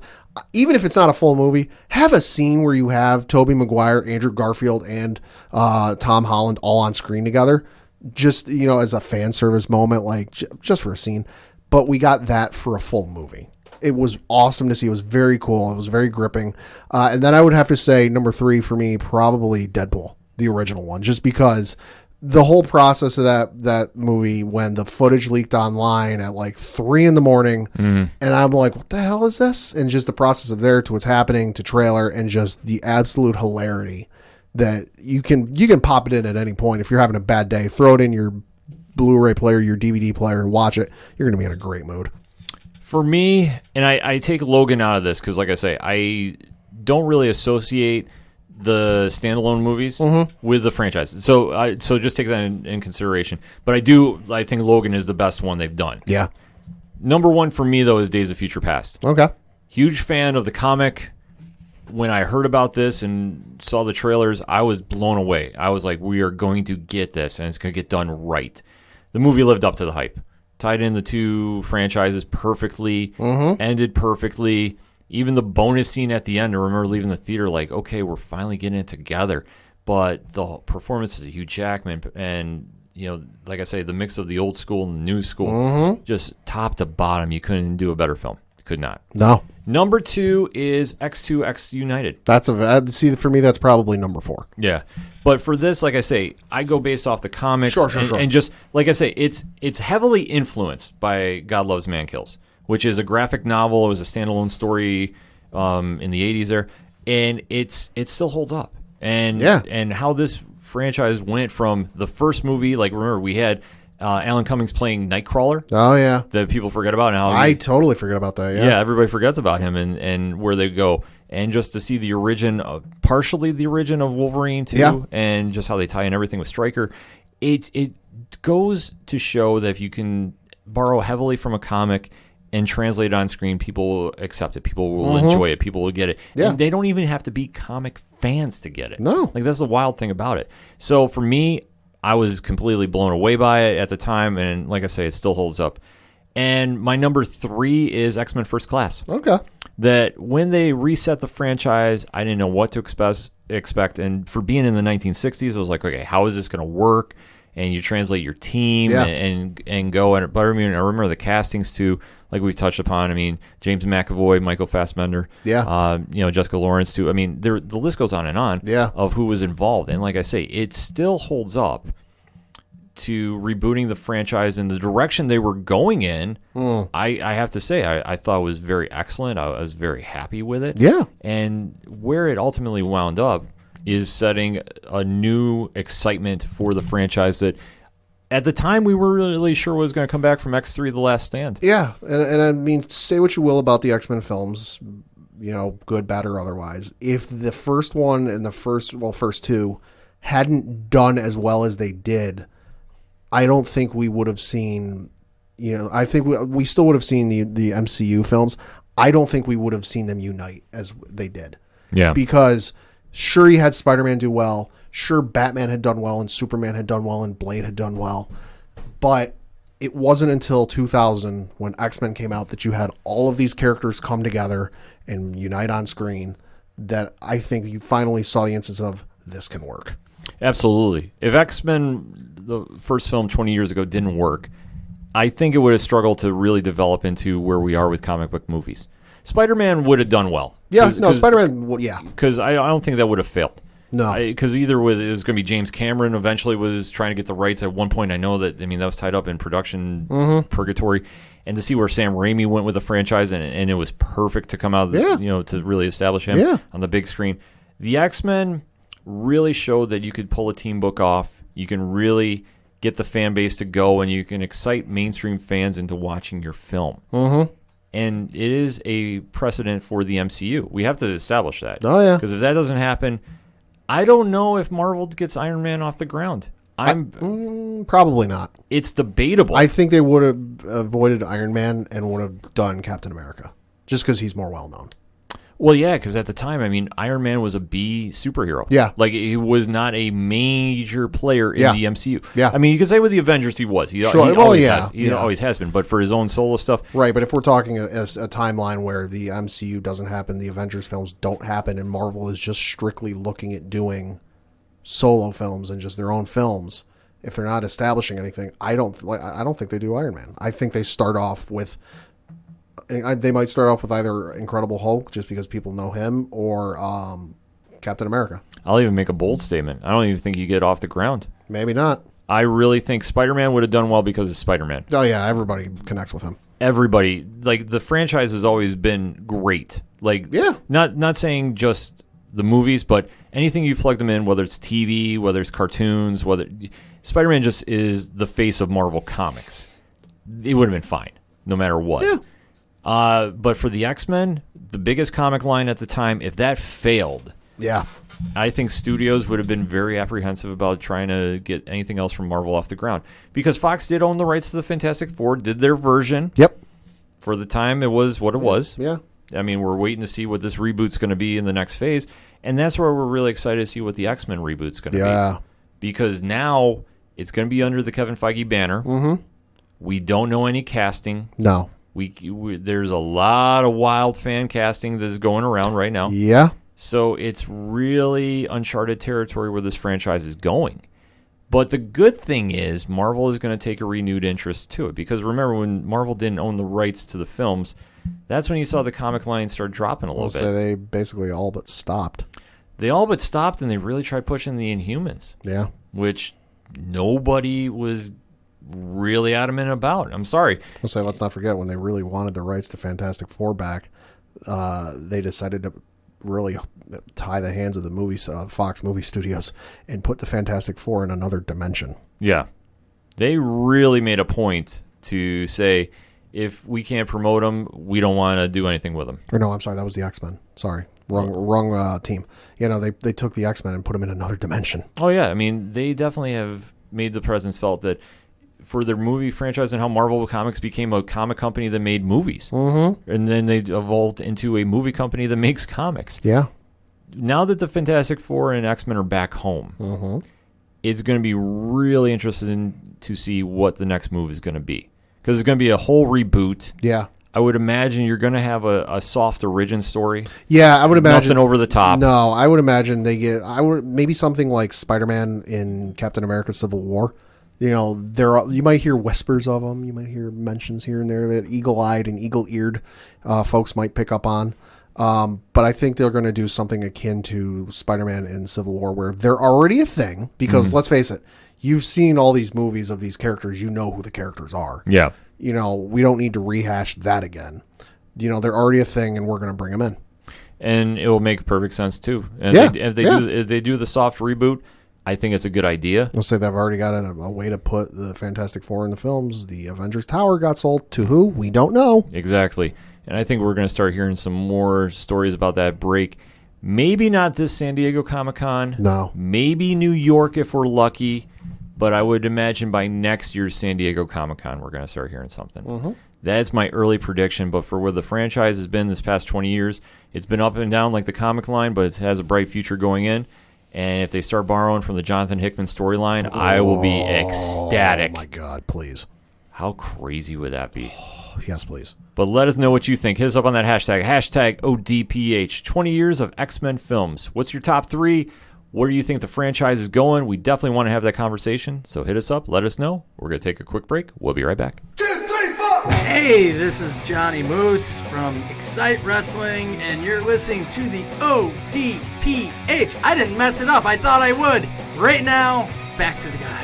Even if it's not a full movie, have a scene where you have Tobey Maguire, Andrew Garfield, and Tom Holland all on screen together, just as a fan service moment, just for a scene. But we got that for a full movie. it was awesome to see. It was very cool. It was very gripping. And then I would have to say number 3 for me, probably Deadpool, the original one, just because the whole process of that movie, when the footage leaked online at like 3 a.m, and I'm like, what the hell is this? And just the process of there to what's happening to trailer, and just the absolute hilarity that you can pop it in at any point. If you're having a bad day, throw it in your Blu-ray player, your DVD player, and watch it. You're going to be in a great mood. For me, and I take Logan out of this because, like I say, I don't really associate the standalone movies with the franchise. So just take that in consideration. But I think Logan is the best one they've done. Yeah. Number 1 for me, though, is Days of Future Past. Okay. Huge fan of the comic. When I heard about this and saw the trailers, I was blown away. I was like, we are going to get this, and it's going to get done right. The movie lived up to the hype. Tied in the 2 franchises perfectly, ended perfectly. Even the bonus scene at the end, I remember leaving the theater like, okay, we're finally getting it together. But the performances of Hugh Jackman and, like I say, the mix of the old school and the new school, just top to bottom, you couldn't do a better film. You could not. No. Number 2 is X2 X United. See, for me, that's probably number 4. Yeah. But for this, like I say, I go based off the comics. Sure. And just, like I say, it's heavily influenced by God Loves Man Kills, which is a graphic novel. It was a standalone story in the 80s there. And it still holds up. And how this franchise went from the first movie, like, remember, we had Alan Cummings playing Nightcrawler. Oh, yeah. That people forget about. And how I totally forget about that, yeah. Yeah, everybody forgets about him and where they go. And just to see partially the origin of Wolverine, too, and just how they tie in everything with Stryker, it goes to show that if you can borrow heavily from a comic and translate it on screen, people will accept it. People will enjoy it. People will get it. Yeah. And they don't even have to be comic fans to get it. No. Like, that's the wild thing about it. So, for me, I was completely blown away by it at the time, and like I say, it still holds up. And my number 3 is X-Men First Class. Okay. That when they reset the franchise, I didn't know what to expect. And for being in the 1960s, I was like, okay, how is this going to work? And you translate your team and go. But I remember the castings too, like we touched upon. I mean, James McAvoy, Michael Fassbender, Jessica Lawrence too. I mean, the list goes on and on of who was involved. And like I say, it still holds up to rebooting the franchise in the direction they were going in. I have to say, I thought it was very excellent. I was very happy with it. Yeah. And where it ultimately wound up is setting a new excitement for the franchise that at the time we were really sure was going to come back from X3 The Last Stand. Yeah. And I mean, say what you will about the X-Men films, good, bad, or otherwise. If the first one and the first 2 hadn't done as well as they did, I don't think we would have seen, I think we still would have seen the MCU films. I don't think we would have seen them unite as they did. Yeah. Because sure, you had Spider-Man do well. Sure, Batman had done well, and Superman had done well, and Blade had done well. But it wasn't until 2000 when X-Men came out that you had all of these characters come together and unite on screen that I think you finally saw the instance of this can work. Absolutely. If X-Men, the first film 20 years ago, didn't work, I think it would have struggled to really develop into where we are with comic book movies. Spider-Man would have done well. Yeah, Spider-Man, yeah. Because I don't think that would have failed. No. Because either it was going to be James Cameron eventually was trying to get the rights at one point. I know that, that was tied up in production purgatory. And to see where Sam Raimi went with the franchise, and it was perfect to come out, to really establish him on the big screen. The X-Men really showed that you could pull a team book off. You can really get the fan base to go, and you can excite mainstream fans into watching your film. Mm-hmm. And it is a precedent for the MCU. We have to establish that. Oh, yeah. Because if that doesn't happen, I don't know if Marvel gets Iron Man off the ground. Probably not. It's debatable. I think they would have avoided Iron Man and would have done Captain America, just because he's more well-known. Well, yeah, because at the time, Iron Man was a B superhero. Yeah. Like, he was not a major player in the MCU. Yeah. You could say with the Avengers he was. He always has been. But for his own solo stuff. Right, but if we're talking a timeline where the MCU doesn't happen, the Avengers films don't happen, and Marvel is just strictly looking at doing solo films and just their own films, if they're not establishing anything, I don't think they do Iron Man. I think they start off with they might start off with either Incredible Hulk, just because people know him, or Captain America. I'll even make a bold statement. I don't even think you get off the ground. Maybe not. I really think Spider-Man would have done well because of Spider-Man. Oh, yeah, everybody connects with him. Everybody. Like, the franchise has always been great. Like, yeah. Not saying just the movies, but anything you plug them in, whether it's TV, whether it's cartoons, Spider-Man just is the face of Marvel Comics. It would have been fine, no matter what. Yeah. But for the X-Men, the biggest comic line at the time, if that failed... Yeah. I think studios would have been very apprehensive about trying to get anything else from Marvel off the ground. Because Fox did own the rights to the Fantastic Four, did their version. Yep. For the time, it was what it was. Yeah. I mean, we're waiting to see what this reboot's going to be in the next phase. And that's where we're really excited to see what the X-Men reboot's going to be. Because now it's going to be under the Kevin Feige banner. Mm-hmm. We don't know any casting. No. There's a lot of wild fan casting that is going around right now. Yeah. So it's really uncharted territory where this franchise is going. But the good thing is Marvel is going to take a renewed interest to it. Because remember, when Marvel didn't own the rights to the films, that's when you saw the comic line start dropping a little bit. So they basically all but stopped. They all but stopped, and they really tried pushing the Inhumans. Yeah. Which nobody was really adamant about. I'm sorry. I'll say, let's not forget, when they really wanted the rights to Fantastic Four back, they decided to really tie the hands of the Fox movie studios and put the Fantastic Four in another dimension. Yeah. They really made a point to say, if we can't promote them, we don't want to do anything with them. Or no, I'm sorry, that was the X-Men. Sorry. Wrong team. You know, they took the X-Men and put them in another dimension. Oh, yeah. I mean, they definitely have made the presence felt that for their movie franchise and how Marvel Comics became a comic company that made movies. Mm-hmm. And then they evolved into a movie company that makes comics. Yeah. Now that the Fantastic Four and X-Men are back home, it's going to be really interesting to see what the next move is going to be. Because it's going to be a whole reboot. Yeah. I would imagine you're going to have a soft origin story. Yeah, I would imagine. Nothing over the top. No, I would imagine maybe something like Spider-Man in Captain America Civil War. You know, you might hear whispers of them. You might hear mentions here and there that eagle-eyed and eagle-eared folks might pick up on. But I think they're going to do something akin to Spider-Man in Civil War, where they're already a thing. Because let's face it, you've seen all these movies of these characters. You know who the characters are. Yeah. You know, we don't need to rehash that again. You know, they're already a thing, and we're going to bring them in. And it will make perfect sense, too. And if they do the soft reboot, I think it's a good idea. I'll say they've already got a way to put the Fantastic Four in the films. The Avengers Tower got sold to who? We don't know. Exactly. And I think we're going to start hearing some more stories about that break. Maybe not this San Diego Comic-Con. No. Maybe New York if we're lucky. But I would imagine by next year's San Diego Comic-Con, we're going to start hearing something. Mm-hmm. That's my early prediction. But for where the franchise has been this past 20 years, it's been up and down like the comic line, but it has a bright future going in. And if they start borrowing from the Jonathan Hickman storyline, I will be ecstatic. Oh, my God, please. How crazy would that be? Yes, please. But let us know what you think. Hit us up on that hashtag ODPH. 20 years of X-Men films. What's your top 3? Where do you think the franchise is going? We definitely want to have that conversation. So hit us up. Let us know. We're going to take a quick break. We'll be right back. Hey, this is Johnny Moose from Excite Wrestling, and you're listening to the ODPH. I didn't mess it up. I thought I would. Right now, back to the guys.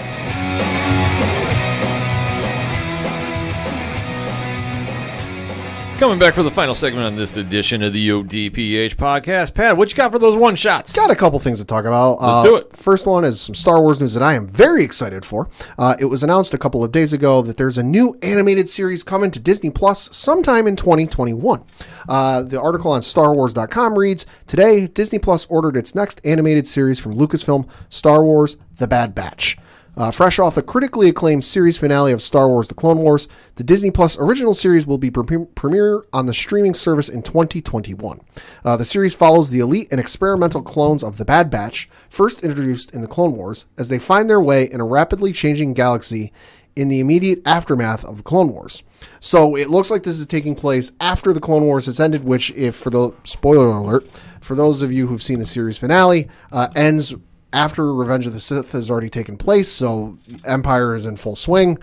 Coming back for the final segment on this edition of the ODPH podcast. Pat, what you got for those one-shots? Got a couple things to talk about. Let's do it. First one is some Star Wars news that I am very excited for. It was announced a couple of days ago that there's a new animated series coming to Disney Plus sometime in 2021. The article on StarWars.com reads, today, Disney Plus ordered its next animated series from Lucasfilm, Star Wars: The Bad Batch. Fresh off the critically acclaimed series finale of Star Wars: The Clone Wars, the Disney Plus original series will be premiere on the streaming service in 2021. The series follows the elite and experimental clones of the Bad Batch, first introduced in the Clone Wars, as they find their way in a rapidly changing galaxy in the immediate aftermath of the Clone Wars. So it looks like this is taking place after the Clone Wars has ended, which, if for the spoiler alert, for those of you who've seen the series finale, ends after Revenge of the Sith has already taken place, so Empire is in full swing.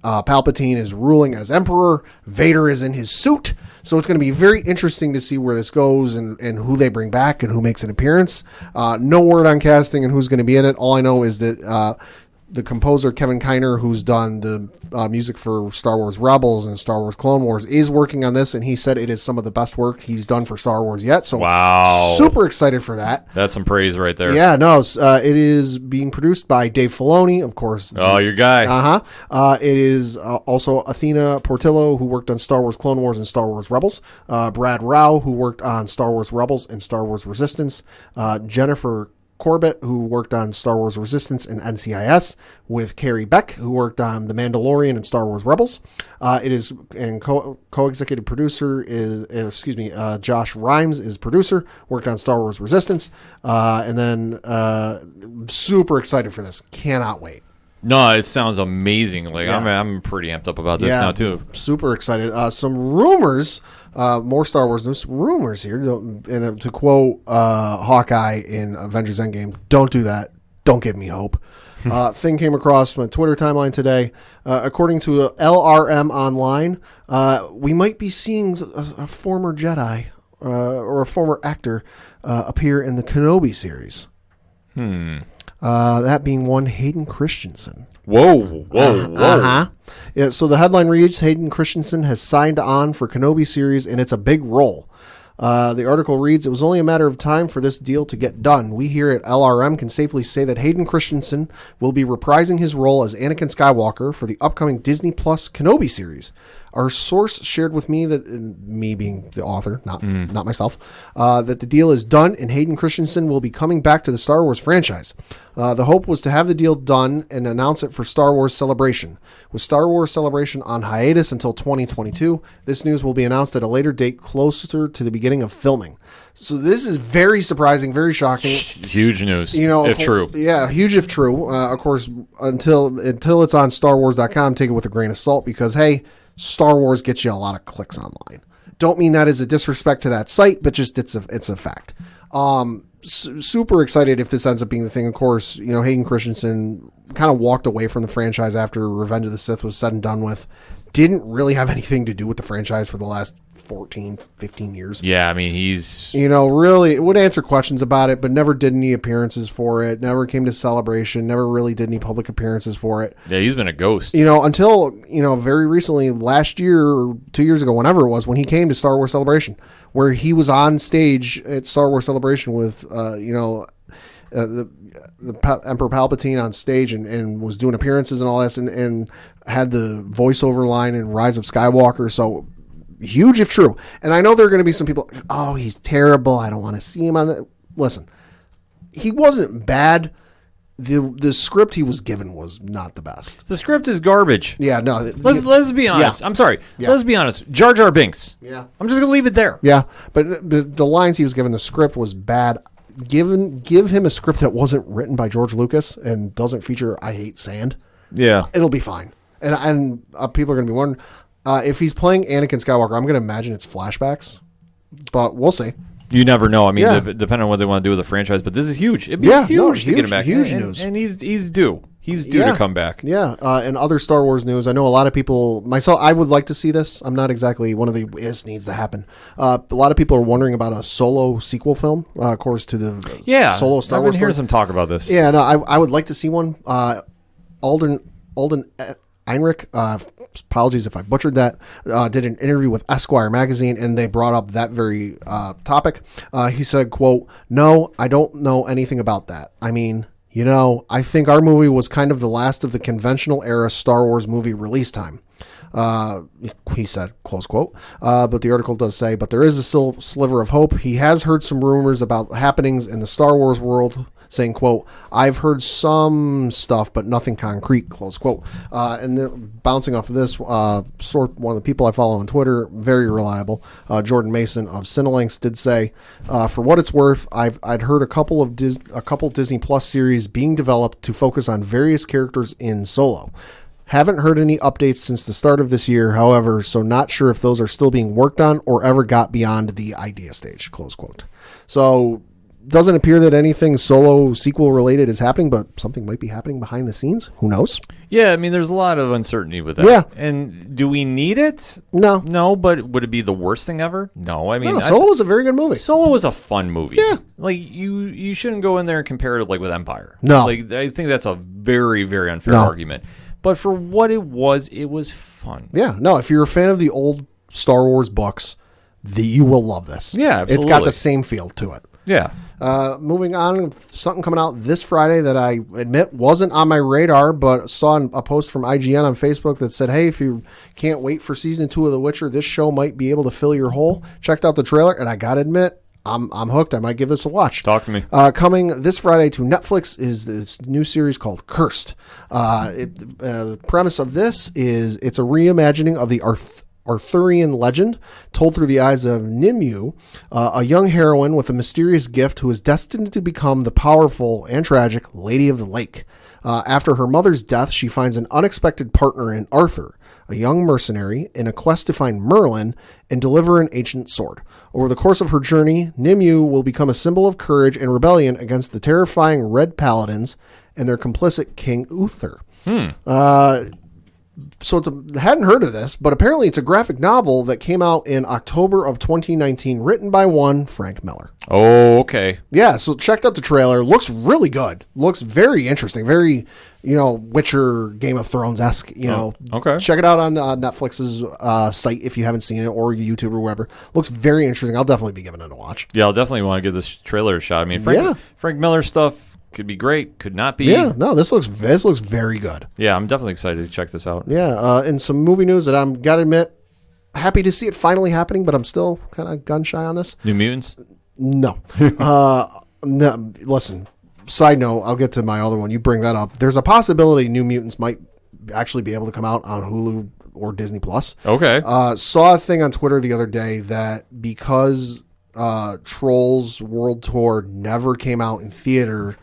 Palpatine is ruling as Emperor. Vader is in his suit. So it's going to be very interesting to see where this goes and who they bring back and who makes an appearance. No word on casting and who's going to be in it. All I know is that the composer Kevin Kiner, who's done the music for Star Wars Rebels and Star Wars Clone Wars, is working on this, and he said it is some of the best work he's done for Star Wars yet. So wow, super excited for that. That's some praise right there. Yeah, no, it is being produced by Dave Filoni, of course. Oh, your guy. It is also Athena Portillo, who worked on Star Wars Clone Wars and Star Wars Rebels. Brad Rao, who worked on Star Wars Rebels and Star Wars Resistance. Jennifer Corbett, who worked on Star Wars Resistance and NCIS, with Carrie Beck, who worked on The Mandalorian and Star Wars Rebels. It is, and co-executive producer is, Josh Rhimes is producer, worked on Star Wars Resistance, and then super excited for this. Cannot wait. No, it sounds amazing. Like I'm pretty amped up about this now too. Super excited. Some rumors, more Star Wars news. Rumors here, and to quote Hawkeye in Avengers Endgame, "Don't do that. Don't give me hope." Thing came across my Twitter timeline today. According to LRM Online, we might be seeing a former Jedi or a former actor appear in the Kenobi series. That being one Hayden Christensen. Whoa. Yeah, so the headline reads, Hayden Christensen has signed on for Kenobi series, and it's a big role. The article reads, it was only a matter of time for this deal to get done. We here at LRM can safely say that Hayden Christensen will be reprising his role as Anakin Skywalker for the upcoming Disney Plus Kenobi series. Our source shared with me, that me being the author, not myself, that the deal is done and Hayden Christensen will be coming back to the Star Wars franchise. The hope was to have the deal done and announce it for Star Wars Celebration. With Star Wars Celebration on hiatus until 2022, this news will be announced at a later date closer to the beginning of filming. So this is very surprising, very shocking. Huge news, if true. Yeah, huge if true. Of course, until it's on StarWars.com, take it with a grain of salt because, hey, Star Wars gets you a lot of clicks online. Don't mean that as a disrespect to that site, but just it's a fact. Super excited if this ends up being the thing. Of course, Hayden Christensen kind of walked away from the franchise after Revenge of the Sith was said and done with. Didn't really have anything to do with the franchise for the last 14, 15 years. Yeah, I mean, he's... really would answer questions about it, but never did any appearances for it, never came to Celebration, never really did any public appearances for it. Yeah, he's been a ghost. Until, very recently, last year or 2 years ago, whenever it was, when he came to Star Wars Celebration, where he was on stage at Star Wars Celebration with, the Emperor Palpatine on stage and was doing appearances and all this and had the voiceover line in Rise of Skywalker. So huge if true. And I know there are going to be some people, oh, he's terrible. I don't want to see him on the... Listen, he wasn't bad. The script he was given was not the best. The script is garbage. Yeah, no. Let's be honest. Yeah. I'm sorry. Yeah. Let's be honest. Jar Jar Binks. Yeah. I'm just going to leave it there. Yeah, but the lines he was given, the script was bad. Give him a script that wasn't written by George Lucas and doesn't feature I hate sand. Yeah. It'll be fine. And people are going to be wondering, if he's playing Anakin Skywalker, I'm going to imagine it's flashbacks, but we'll see. You never know. I mean, depending on what they want to do with the franchise, but this is huge. It'd be huge to get him back. Huge news. And he's due. He's due to come back. Yeah. And other Star Wars news. I know a lot of people, myself, I would like to see this. I'm not exactly one of the, this needs to happen. A lot of people are wondering about a solo sequel film, of course, to the solo Star Wars. I've been hearing some talk about this. Yeah, no, I would like to see one. Alden Einrich, apologies if I butchered that, did an interview with Esquire magazine, and they brought up that very topic. He said, quote, "No, I don't know anything about that. I mean, I think our movie was kind of the last of the conventional era Star Wars movie release time." He said, close quote. But the article does say, but there is a sliver of hope. He has heard some rumors about happenings in the Star Wars world, saying, quote, "I've heard some stuff, but nothing concrete," close quote. And bouncing off of this, one of the people I follow on Twitter, very reliable, Jordan Mason of Cinelinx, did say, for what it's worth, I'd heard a couple Disney Plus series being developed to focus on various characters in Solo. Haven't heard any updates since the start of this year, however, so not sure if those are still being worked on or ever got beyond the idea stage, close quote. So Doesn't appear that anything solo sequel related is happening, but something might be happening behind the scenes. Who knows? Yeah, I mean, there's a lot of uncertainty with that. Yeah. And do we need it? No. No, but would it be the worst thing ever? No. I mean, No, Solo was a very good movie. Solo was a fun movie. Yeah. Like, you shouldn't go in there and compare it, like, with Empire. No. Like, I think that's a very, very unfair argument. But for what it was fun. Yeah. No, if you're a fan of the old Star Wars books, you will love this. Yeah, absolutely. It's got the same feel to it. Yeah. Moving on, something coming out this Friday that I admit wasn't on my radar, but saw a post from IGN on Facebook that said, hey, if you can't wait for season 2 of The Witcher, this show might be able to fill your hole. Checked out the trailer, and I gotta admit, I'm hooked. I might give this a watch. Talk to me. Coming this Friday to Netflix is this new series called Cursed. The premise of this is it's a reimagining of the Arthurian legend told through the eyes of Nimue, a young heroine with a mysterious gift who is destined to become the powerful and tragic Lady of the Lake. After her mother's death, she finds an unexpected partner in Arthur, a young mercenary, in a quest to find Merlin and deliver an ancient sword. Over the course of her journey, Nimue will become a symbol of courage and rebellion against the terrifying Red Paladins and their complicit King Uther. So I hadn't heard of this, but apparently it's a graphic novel that came out in October of 2019, written by one Frank Miller. Oh, okay. Yeah, so checked out the trailer. Looks really good. Looks very interesting. Very, Witcher, Game of Thrones-esque, okay. Check it out on Netflix's site if you haven't seen it, or YouTube or wherever. Looks very interesting. I'll definitely be giving it a watch. Yeah, I'll definitely want to give this trailer a shot. I mean, Frank Miller stuff could be great, could not be. Yeah, no, this looks very good. Yeah, I'm definitely excited to check this out. Yeah, and some movie news that I'm gotta admit, happy to see it finally happening, but I'm still kind of gun shy on this. New Mutants? No. No. Listen, side note, I'll get to my other one. You bring that up. There's a possibility New Mutants might actually be able to come out on Hulu or Disney Plus. Okay. Saw a thing on Twitter the other day that because Trolls World Tour never came out in theater,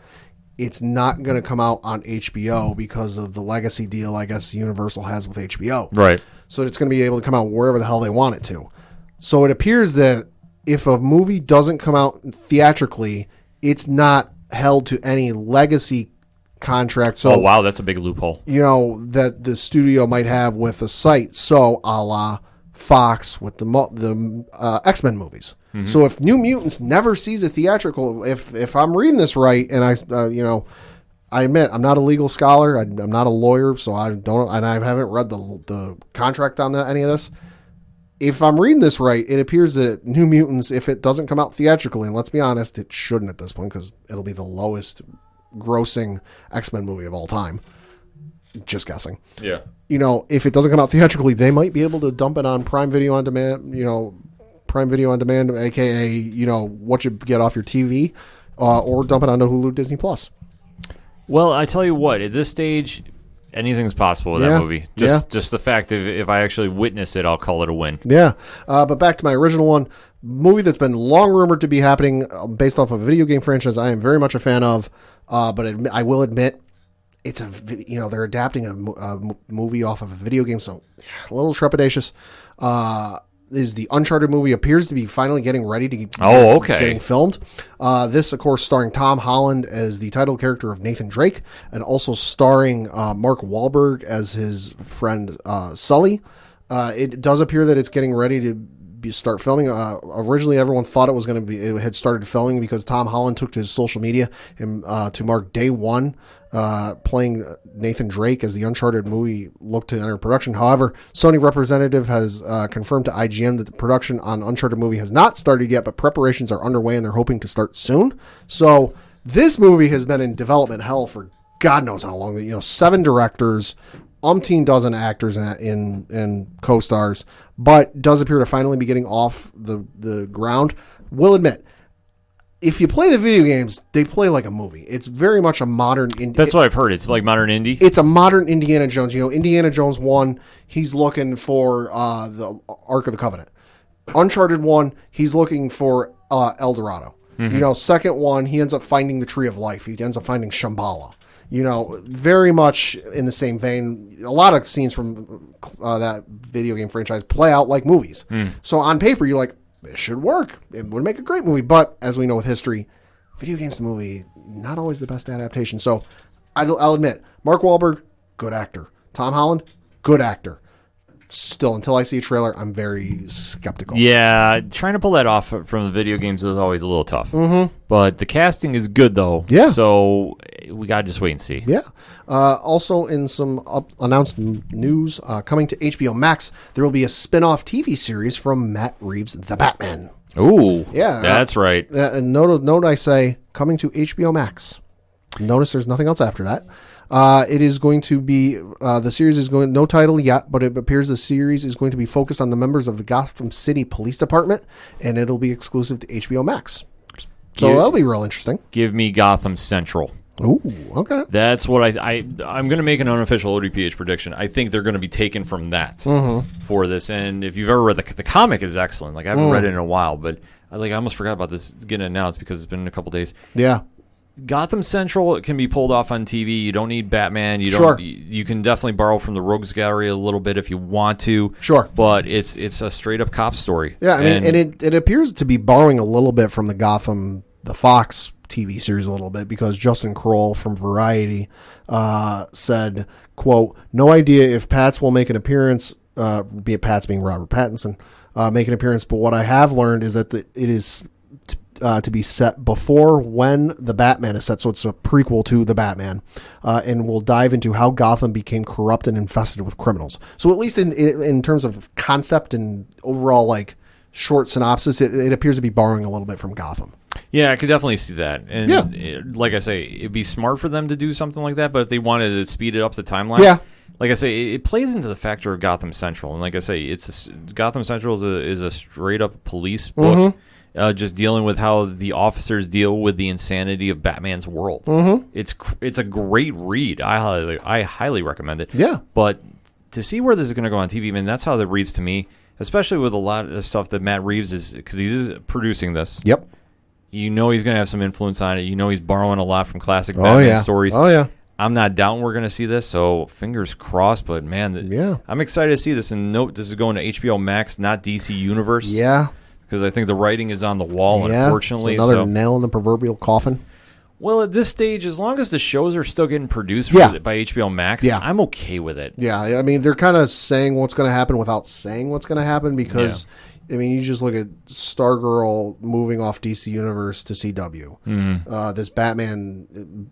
it's not going to come out on HBO because of the legacy deal I guess Universal has with HBO. Right. So it's going to be able to come out wherever the hell they want it to. So it appears that if a movie doesn't come out theatrically, it's not held to any legacy contract. So, oh, wow, that's a big loophole. That the studio might have with a site. So a la Fox with the X-Men movies. Mm-hmm. So if New Mutants never sees a theatrical, if I'm reading this right, and I admit I'm not a legal scholar, I'm not a lawyer, so I haven't read the contract on any of this. If I'm reading this right, it appears that New Mutants, if it doesn't come out theatrically, and let's be honest, it shouldn't at this point because it'll be the lowest grossing X-Men movie of all time. Just guessing. Yeah. If it doesn't come out theatrically, they might be able to dump it on Prime Video on Demand, Prime Video on Demand, aka, what you get off your TV, or dump it onto Hulu, Disney Plus. Well, I tell you what, at this stage, anything's possible with that movie. Just the fact that if I actually witness it, I'll call it a win. Yeah. But back to my original one, movie that's been long rumored to be happening based off of a video game franchise I am very much a fan of, but I will admit, it's they're adapting a movie off of a video game, so a little trepidatious. Is the Uncharted movie appears to be finally getting ready to getting filmed. This, of course, starring Tom Holland as the title character of Nathan Drake, and also starring Mark Wahlberg as his friend Sully. It does appear that it's getting ready to start filming. Originally, everyone thought it had started filming because Tom Holland took to his social media and to mark day one. Playing Nathan Drake as the Uncharted movie looked to enter production. However, Sony representative has confirmed to IGN that the production on Uncharted movie has not started yet, but preparations are underway and they're hoping to start soon. So this movie has been in development hell for God knows how long. 7 directors, umpteen dozen actors in co-stars, but does appear to finally be getting off the ground. Will admit, if you play the video games, they play like a movie. It's very much a modern... That's what I've heard. It's like modern indie? It's a modern Indiana Jones. Indiana Jones 1, he's looking for the Ark of the Covenant. Uncharted 1, he's looking for El Dorado. Mm-hmm. Second one, he ends up finding the Tree of Life. He ends up finding Shambhala. Very much in the same vein. A lot of scenes from that video game franchise play out like movies. So on paper, you're like, this should work. It would make a great movie. But as we know with history, video games to movie, not always the best adaptation. So I'll admit, Mark Wahlberg, good actor. Tom Holland, good actor. Still, until I see a trailer, I'm very skeptical. Yeah, trying to pull that off from the video games is always a little tough. Mm-hmm. But the casting is good, though. Yeah. So we got to just wait and see. Yeah. Also, in some announced news, coming to HBO Max, there will be a spin-off TV series from Matt Reeves' The Batman. Ooh. Yeah. That's right. And note I say, coming to HBO Max. Notice there's nothing else after that. It is going to be, the series is going, no title yet, but it appears the series is going to be focused on the members of the Gotham City Police Department, and it'll be exclusive to HBO Max. So that'll be real interesting. Give me Gotham Central. Ooh, okay. That's what I'm going to make an unofficial ODPH prediction. I think they're going to be taken from that for this. And if you've ever read the comic is excellent. Like I haven't read it in a while, but I almost forgot about this getting announced because it's been a couple days. Yeah. Gotham Central can be pulled off on TV. You don't need Batman. You can definitely borrow from the Rogues Gallery a little bit if you want to. Sure. But it's a straight up cop story. Yeah, I mean, and it appears to be borrowing a little bit from the Fox TV series a little bit, because Justin Kroll from Variety said, quote, "No idea if Pats will make an appearance, be it Pats being Robert Pattinson, make an appearance, but what I have learned is that it is to be set before when the Batman is set, so it's a prequel to the Batman, and we'll dive into how Gotham became corrupt and infested with criminals." So at least in terms of concept and overall like short synopsis, it appears to be borrowing a little bit from Gotham. Yeah, I could definitely see that. And like I say, it'd be smart for them to do something like that, but if they wanted to speed it up the timeline, like I say, it plays into the factor of Gotham Central. And like I say, Gotham Central is a straight up police book. Just dealing with how the officers deal with the insanity of Batman's world. It's a great read. I highly recommend it. Yeah. But to see where this is going to go on TV, man, that's how that reads to me, especially with a lot of the stuff that Matt Reeves is, because he's producing this. Yep. You know he's going to have some influence on it. You know he's borrowing a lot from classic Batman stories. Oh, yeah. I'm not doubting we're going to see this, so fingers crossed. But, man, I'm excited to see this. And note, this is going to HBO Max, not DC Universe. Yeah. Because I think the writing is on the wall, unfortunately. It's another nail in the proverbial coffin. Well, at this stage, as long as the shows are still getting produced by HBO Max, I'm okay with it. Yeah, I mean, they're kind of saying what's going to happen without saying what's going to happen, because, I mean, you just look at Stargirl moving off DC Universe to CW. This Batman,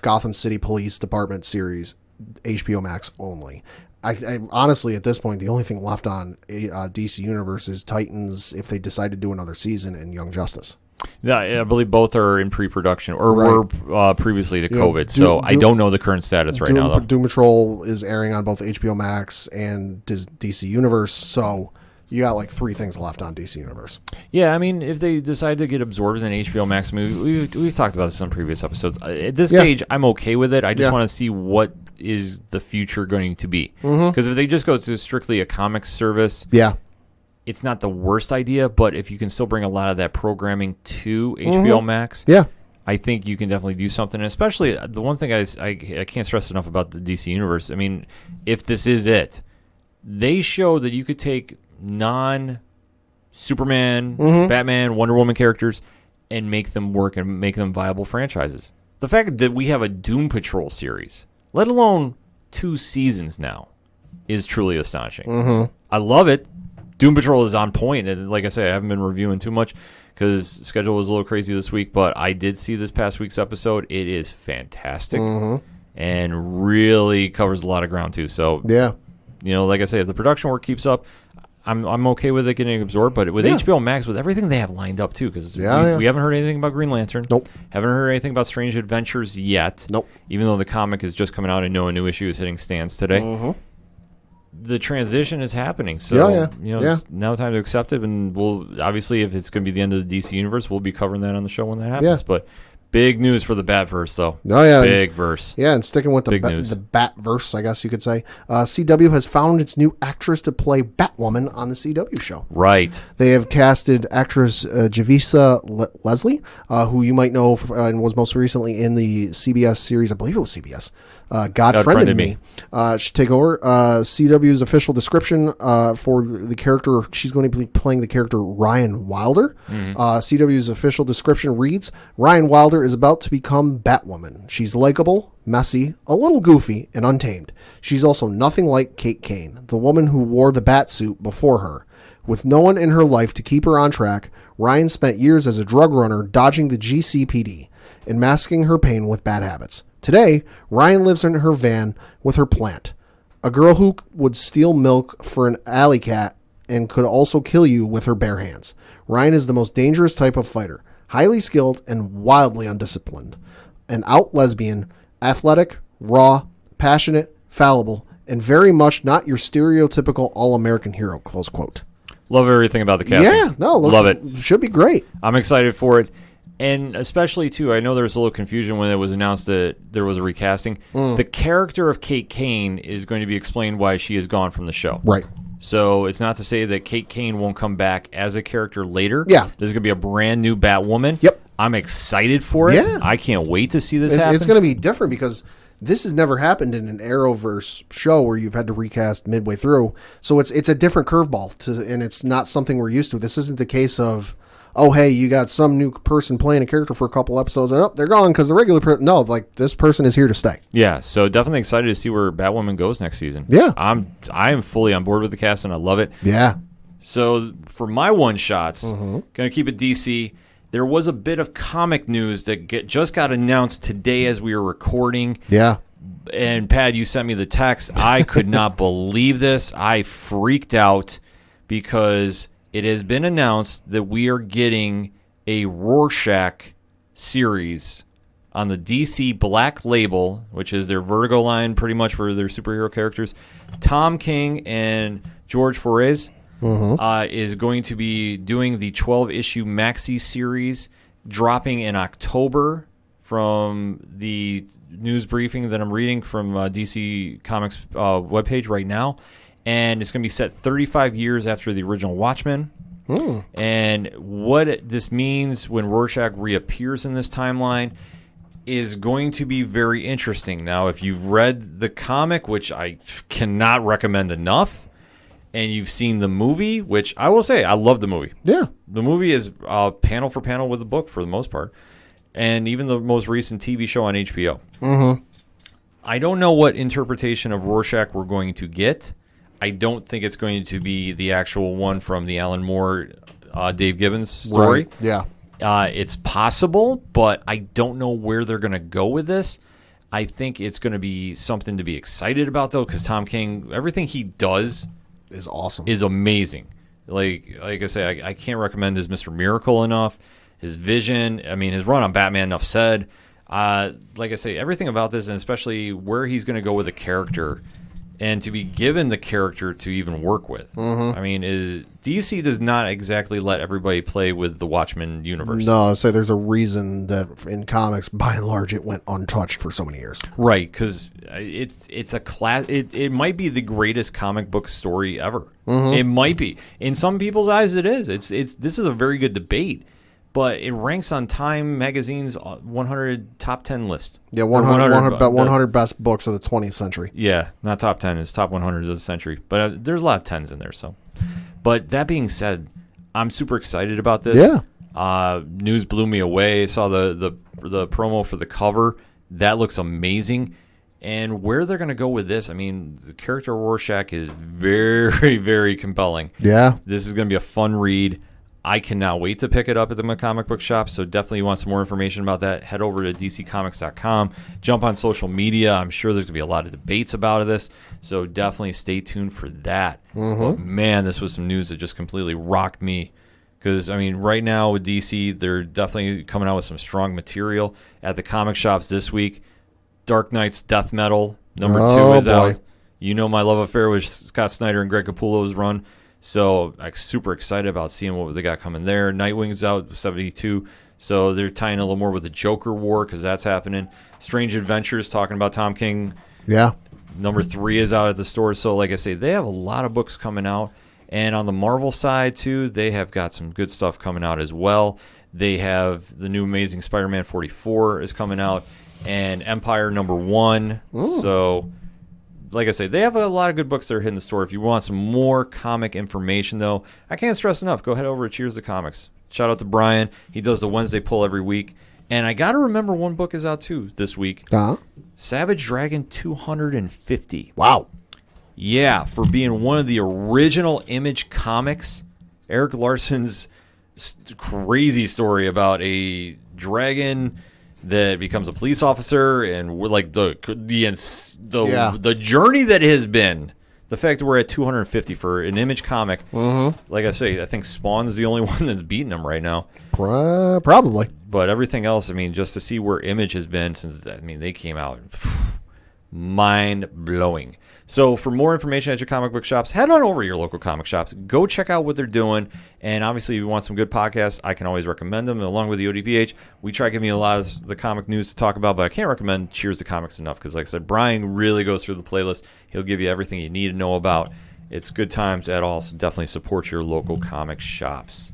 Gotham City Police Department series, HBO Max only. I honestly, at this point, the only thing left on DC Universe is Titans, if they decide to do another season, and Young Justice. Yeah, I believe both are in pre-production, or were previously to COVID, so I don't know the current status right now, though. Doom Patrol is airing on both HBO Max and DC Universe, so you got like 3 things left on DC Universe. Yeah, I mean, if they decide to get absorbed in an HBO Max movie, we've talked about this on previous episodes. At this stage, I'm okay with it. I just want to see what is the future going to be. Because if they just go to strictly a comics service, it's not the worst idea, but if you can still bring a lot of that programming to HBO Max, I think you can definitely do something. And especially, the one thing I can't stress enough about the DC Universe, I mean, if this is it, they show that you could take non-Superman, Batman, Wonder Woman characters and make them work and make them viable franchises. The fact that we have a Doom Patrol series, let alone 2 seasons now, is truly astonishing. I love it. Doom Patrol is on point, and like I say, I haven't been reviewing too much because the schedule was a little crazy this week, but I did see this past week's episode. It is fantastic and really covers a lot of ground too. So, like I say, if the production work keeps up, I'm okay with it getting absorbed. But with HBO Max, with everything they have lined up too, because we haven't heard anything about Green Lantern. Nope. Haven't heard anything about Strange Adventures yet. Nope. Even though the comic is just coming out and no new issue is hitting stands today. The transition is happening, so it's now time to accept it. And we'll obviously, if it's going to be the end of the DC universe, we'll be covering that on the show when that happens. But Big news for the Batverse, though. Oh, yeah. Big verse. Yeah, and sticking with the Big news. the Batverse, I guess you could say, CW has found its new actress to play Batwoman on the CW show. Right. They have casted actress Javisa Leslie, who you might know and was most recently in the CBS series, I believe it was CBS, God Friended Me. Should take over. CW's official description for the character, she's going to be playing the character Ryan Wilder. CW's official description reads, Ryan Wilder is about to become Batwoman. She's likable, messy, a little goofy, and untamed. She's also nothing like Kate Kane, the woman who wore the bat suit before her. With no one in her life to keep her on track, Ryan spent years as a drug runner dodging the GCPD and masking her pain with bad habits. Today, Ryan lives in her van with her plant, a girl who would steal milk for an alley cat and could also kill you with her bare hands. Ryan is the most dangerous type of fighter, highly skilled and wildly undisciplined. An out lesbian, athletic, raw, passionate, fallible, and very much not your stereotypical all-American hero, close quote. Love everything about the casting. Yeah, no, love it. Should be great. I'm excited for it. And especially, too, I know there was a little confusion when it was announced that there was a recasting. The character of Kate Kane is going to be explained why she is gone from the show. Right. So it's not to say that Kate Kane won't come back as a character later. Yeah. There's going to be a brand new Batwoman. Yep. I'm excited for it. Yeah. I can't wait to see this happen. It's going to be different because this has never happened in an Arrowverse show where you've had to recast midway through. So it's a different curveball, and it's not something we're used to. This isn't the case of, oh, hey, you got some new person playing a character for a couple episodes, and they're gone because the regular person. No, like, this person is here to stay. Yeah, so definitely excited to see where Batwoman goes next season. Yeah. I am fully on board with the cast, and I love it. Yeah. So for my one-shots, going to keep it DC. There was a bit of comic news that just got announced today as we were recording. Yeah. And, Pat, you sent me the text. I could not believe this. I freaked out because it has been announced that we are getting a Rorschach series on the DC Black Label, which is their Vertigo line pretty much for their superhero characters. Tom King and George Forez is going to be doing the 12-issue maxi series, dropping in October from the news briefing that I'm reading from DC Comics webpage right now. And it's going to be set 35 years after the original Watchmen. And what this means when Rorschach reappears in this timeline is going to be very interesting. Now, if you've read the comic, which I cannot recommend enough, and you've seen the movie, which I will say, I love the movie. Yeah. The movie is panel for panel with the book for the most part. And even the most recent TV show on HBO. I don't know what interpretation of Rorschach we're going to get. I don't think it's going to be the actual one from the Alan Moore, Dave Gibbons story. Right. Yeah. It's possible, but I don't know where they're going to go with this. I think it's going to be something to be excited about, though, because Tom King, everything he does is awesome. Is amazing. Like I say, I can't recommend his Mr. Miracle enough. His vision, I mean, his run on Batman, enough said. Like I say, everything about this, and especially where he's going to go with the character, and to be given the character to even work with. I mean, DC does not exactly let everybody play with the Watchmen universe. No, I'd say there's a reason that in comics, by and large, it went untouched for so many years. Right, because it's a class. It might be the greatest comic book story ever. It might be. In some people's eyes, it is. This is a very good debate. But it ranks on Time Magazine's 100 top 10 list. Yeah, 100 best books of the 20th century. Yeah, not top 10. It's top 100 of the century. But there's a lot of 10s in there. So, but that being said, I'm super excited about this. Yeah. News blew me away. I saw the promo for the cover. That looks amazing. And where they're going to go with this, I mean, the character Rorschach is very, very compelling. Yeah. This is going to be a fun read. I cannot wait to pick it up at the comic book shop, so definitely want some more information about that, head over to dccomics.com, jump on social media. I'm sure there's going to be a lot of debates about this, so definitely stay tuned for that. But man, this was some news that just completely rocked me, because, I mean, right now with DC, they're definitely coming out with some strong material at the comic shops this week. Dark Knight's Death Metal, number 2 is out. You know my love affair with Scott Snyder and Greg Capullo's run. So I'm super excited about seeing what they got coming there. Nightwing's out, 72. So they're tying a little more with the Joker War because that's happening. Strange Adventures, talking about Tom King. Yeah. Number 3 is out at the store. So like I say, they have a lot of books coming out. And on the Marvel side, too, they have got some good stuff coming out as well. They have the new Amazing Spider-Man 44 is coming out, and Empire #1. Ooh. So, like I say, they have a lot of good books that are hitting the store. If you want some more comic information, though, I can't stress enough. Go head over to Cheers to Comics. Shout out to Brian. He does the Wednesday pull every week. And I got to remember one book is out, too, this week. Savage Dragon 250. Wow. Yeah, for being one of the original Image comics. Eric Larson's crazy story about a dragon that becomes a police officer, and we're like the journey that it has been. The fact that we're at 250 for an Image comic, like I say, I think Spawn's the only one that's beating them right now. Probably. But everything else, I mean, just to see where Image has been since, I mean, they came out, mind-blowing. So for more information at your comic book shops, head on over to your local comic shops. Go check out what they're doing. And obviously, if you want some good podcasts, I can always recommend them. And along with the ODPH, we try giving you a lot of the comic news to talk about, but I can't recommend Cheers to Comics enough because, like I said, Brian really goes through the playlist. He'll give you everything you need to know about. It's good times at all, so definitely support your local comic shops.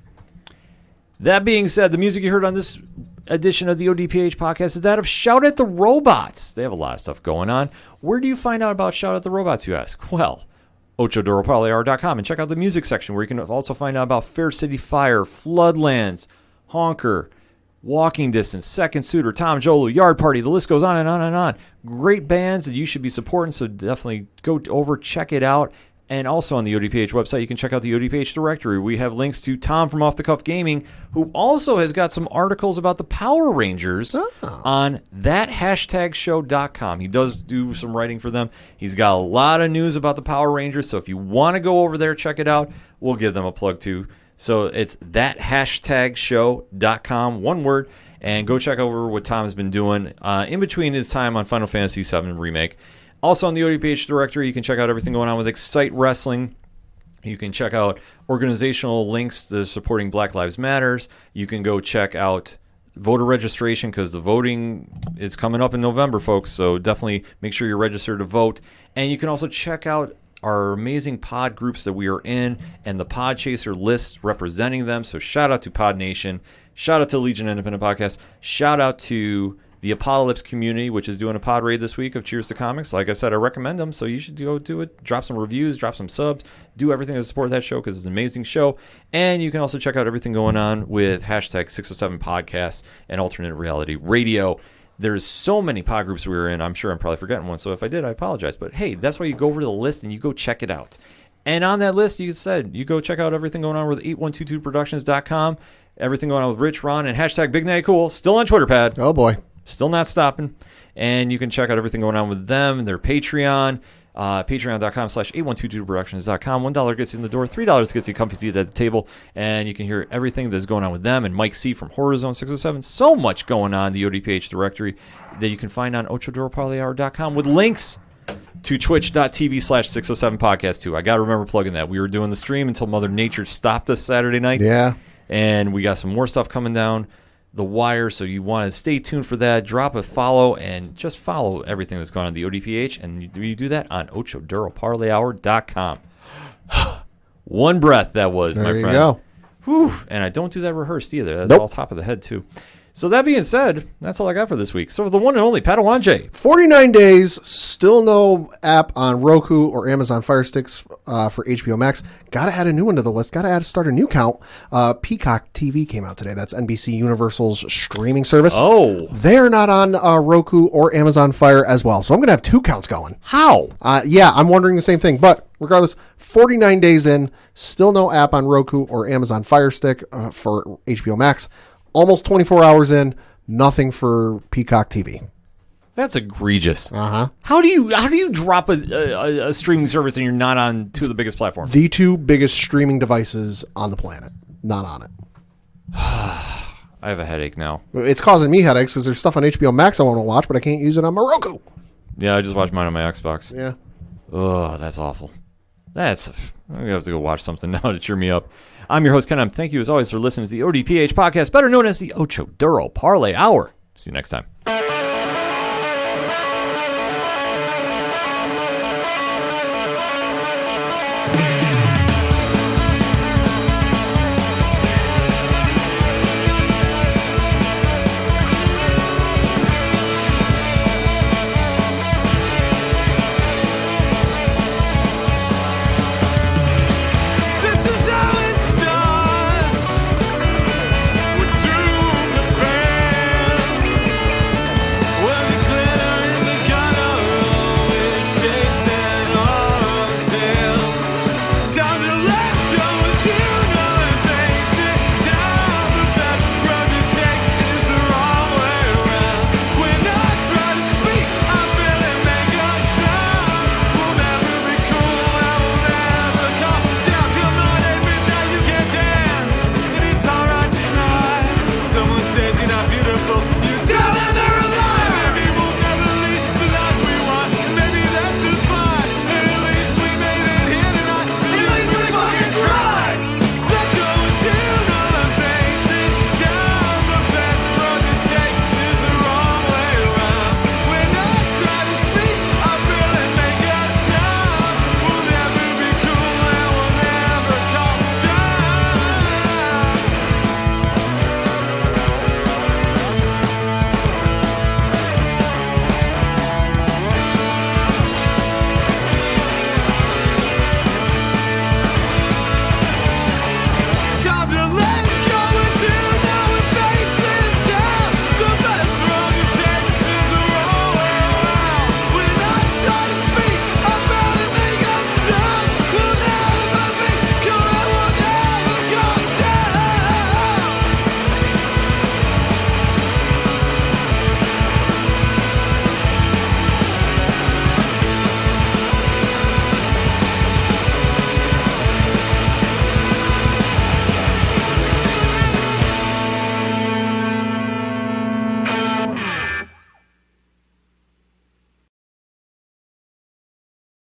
That being said, the music you heard on this edition of the ODPH podcast is that of Shout at the Robots. They have a lot of stuff going on. Where do you find out about Shout at the Robots, you ask? Well, ochodoroparlayhour.com, and check out the music section where you can also find out about Fair City Fire, Floodlands, Honker, Walking Distance, Second Suitor, Tom Jolo, Yard Party. The list goes on and on and on. Great bands that you should be supporting, so definitely go over, check it out. And also on the ODPH website, you can check out the ODPH directory. We have links to Tom from Off the Cuff Gaming, who also has got some articles about the Power Rangers on that#show.com. He does do some writing for them. He's got a lot of news about the Power Rangers, so if you want to go over there, check it out. We'll give them a plug too. So it's that#show.com, one word, and go check over what Tom has been doing in between his time on Final Fantasy VII Remake. Also on the ODPH directory, you can check out everything going on with Excite Wrestling. You can check out organizational links to supporting Black Lives Matters. You can go check out voter registration because the voting is coming up in November, folks. So definitely make sure you're registered to vote. And you can also check out our amazing pod groups that we are in and the Podchaser lists representing them. So shout out to Pod Nation. Shout out to Legion Independent Podcast. Shout out to the aPODalypse community, which is doing a pod raid this week of Cheers to Comics. Like I said, I recommend them, so you should go do it. Drop some reviews, drop some subs, do everything to support that show because it's an amazing show. And you can also check out everything going on with #607 Podcasts and Alternate Reality Radio. There's so many pod groups we were in. I'm sure I'm probably forgetting one, so if I did, I apologize. But hey, that's why you go over to the list and you go check it out. And on that list, you said you go check out everything going on with 8122productions.com, everything going on with Rich, Ron, and #BigNightCool. Still on Twitter, Pad. Oh, boy. Still not stopping. And you can check out everything going on with them, their Patreon, patreon.com/8122productions.com. $1 gets you in the door, $3 gets you a comfy seat at the table, and you can hear everything that's going on with them and Mike C. from Horror Zone 607. So much going on in the ODPH directory that you can find on ochodoroparlayhour.com with links to twitch.tv/607podcast too. I got to remember plugging that. We were doing the stream until Mother Nature stopped us Saturday night. Yeah. And we got some more stuff coming down the wire, so you want to stay tuned for that. Drop a follow and just follow everything that's going on in the ODPH, and you do that on ochodoroparlayhour.com. One breath that was, my friend. There you go. Whew. And I don't do that rehearsed either. That's all top of the head too. So that being said, that's all I got for this week. So for the one and only Padawanje. 49 days, still no app on Roku or Amazon Fire Sticks for HBO Max. Got to add a new one to the list. Got to start a new count. Peacock TV came out today. That's NBC Universal's streaming service. Oh. They're not on Roku or Amazon Fire as well. So I'm going to have two counts going. How? Yeah, I'm wondering the same thing. But regardless, 49 days in, still no app on Roku or Amazon Fire Stick for HBO Max. Almost 24 hours in, nothing for Peacock TV. That's egregious. Uh-huh. How do you drop a streaming service and you're not on two of the biggest platforms? The two biggest streaming devices on the planet, not on it. I have a headache now. It's causing me headaches because there's stuff on HBO Max I want to watch, but I can't use it on my Roku. Yeah, I just watched mine on my Xbox. Yeah. Oh, that's awful. I'm going to have to go watch something now to cheer me up. I'm your host, Ken. Thank you, as always, for listening to the ODPH podcast, better known as the Ocho Duro Parlay Hour. See you next time.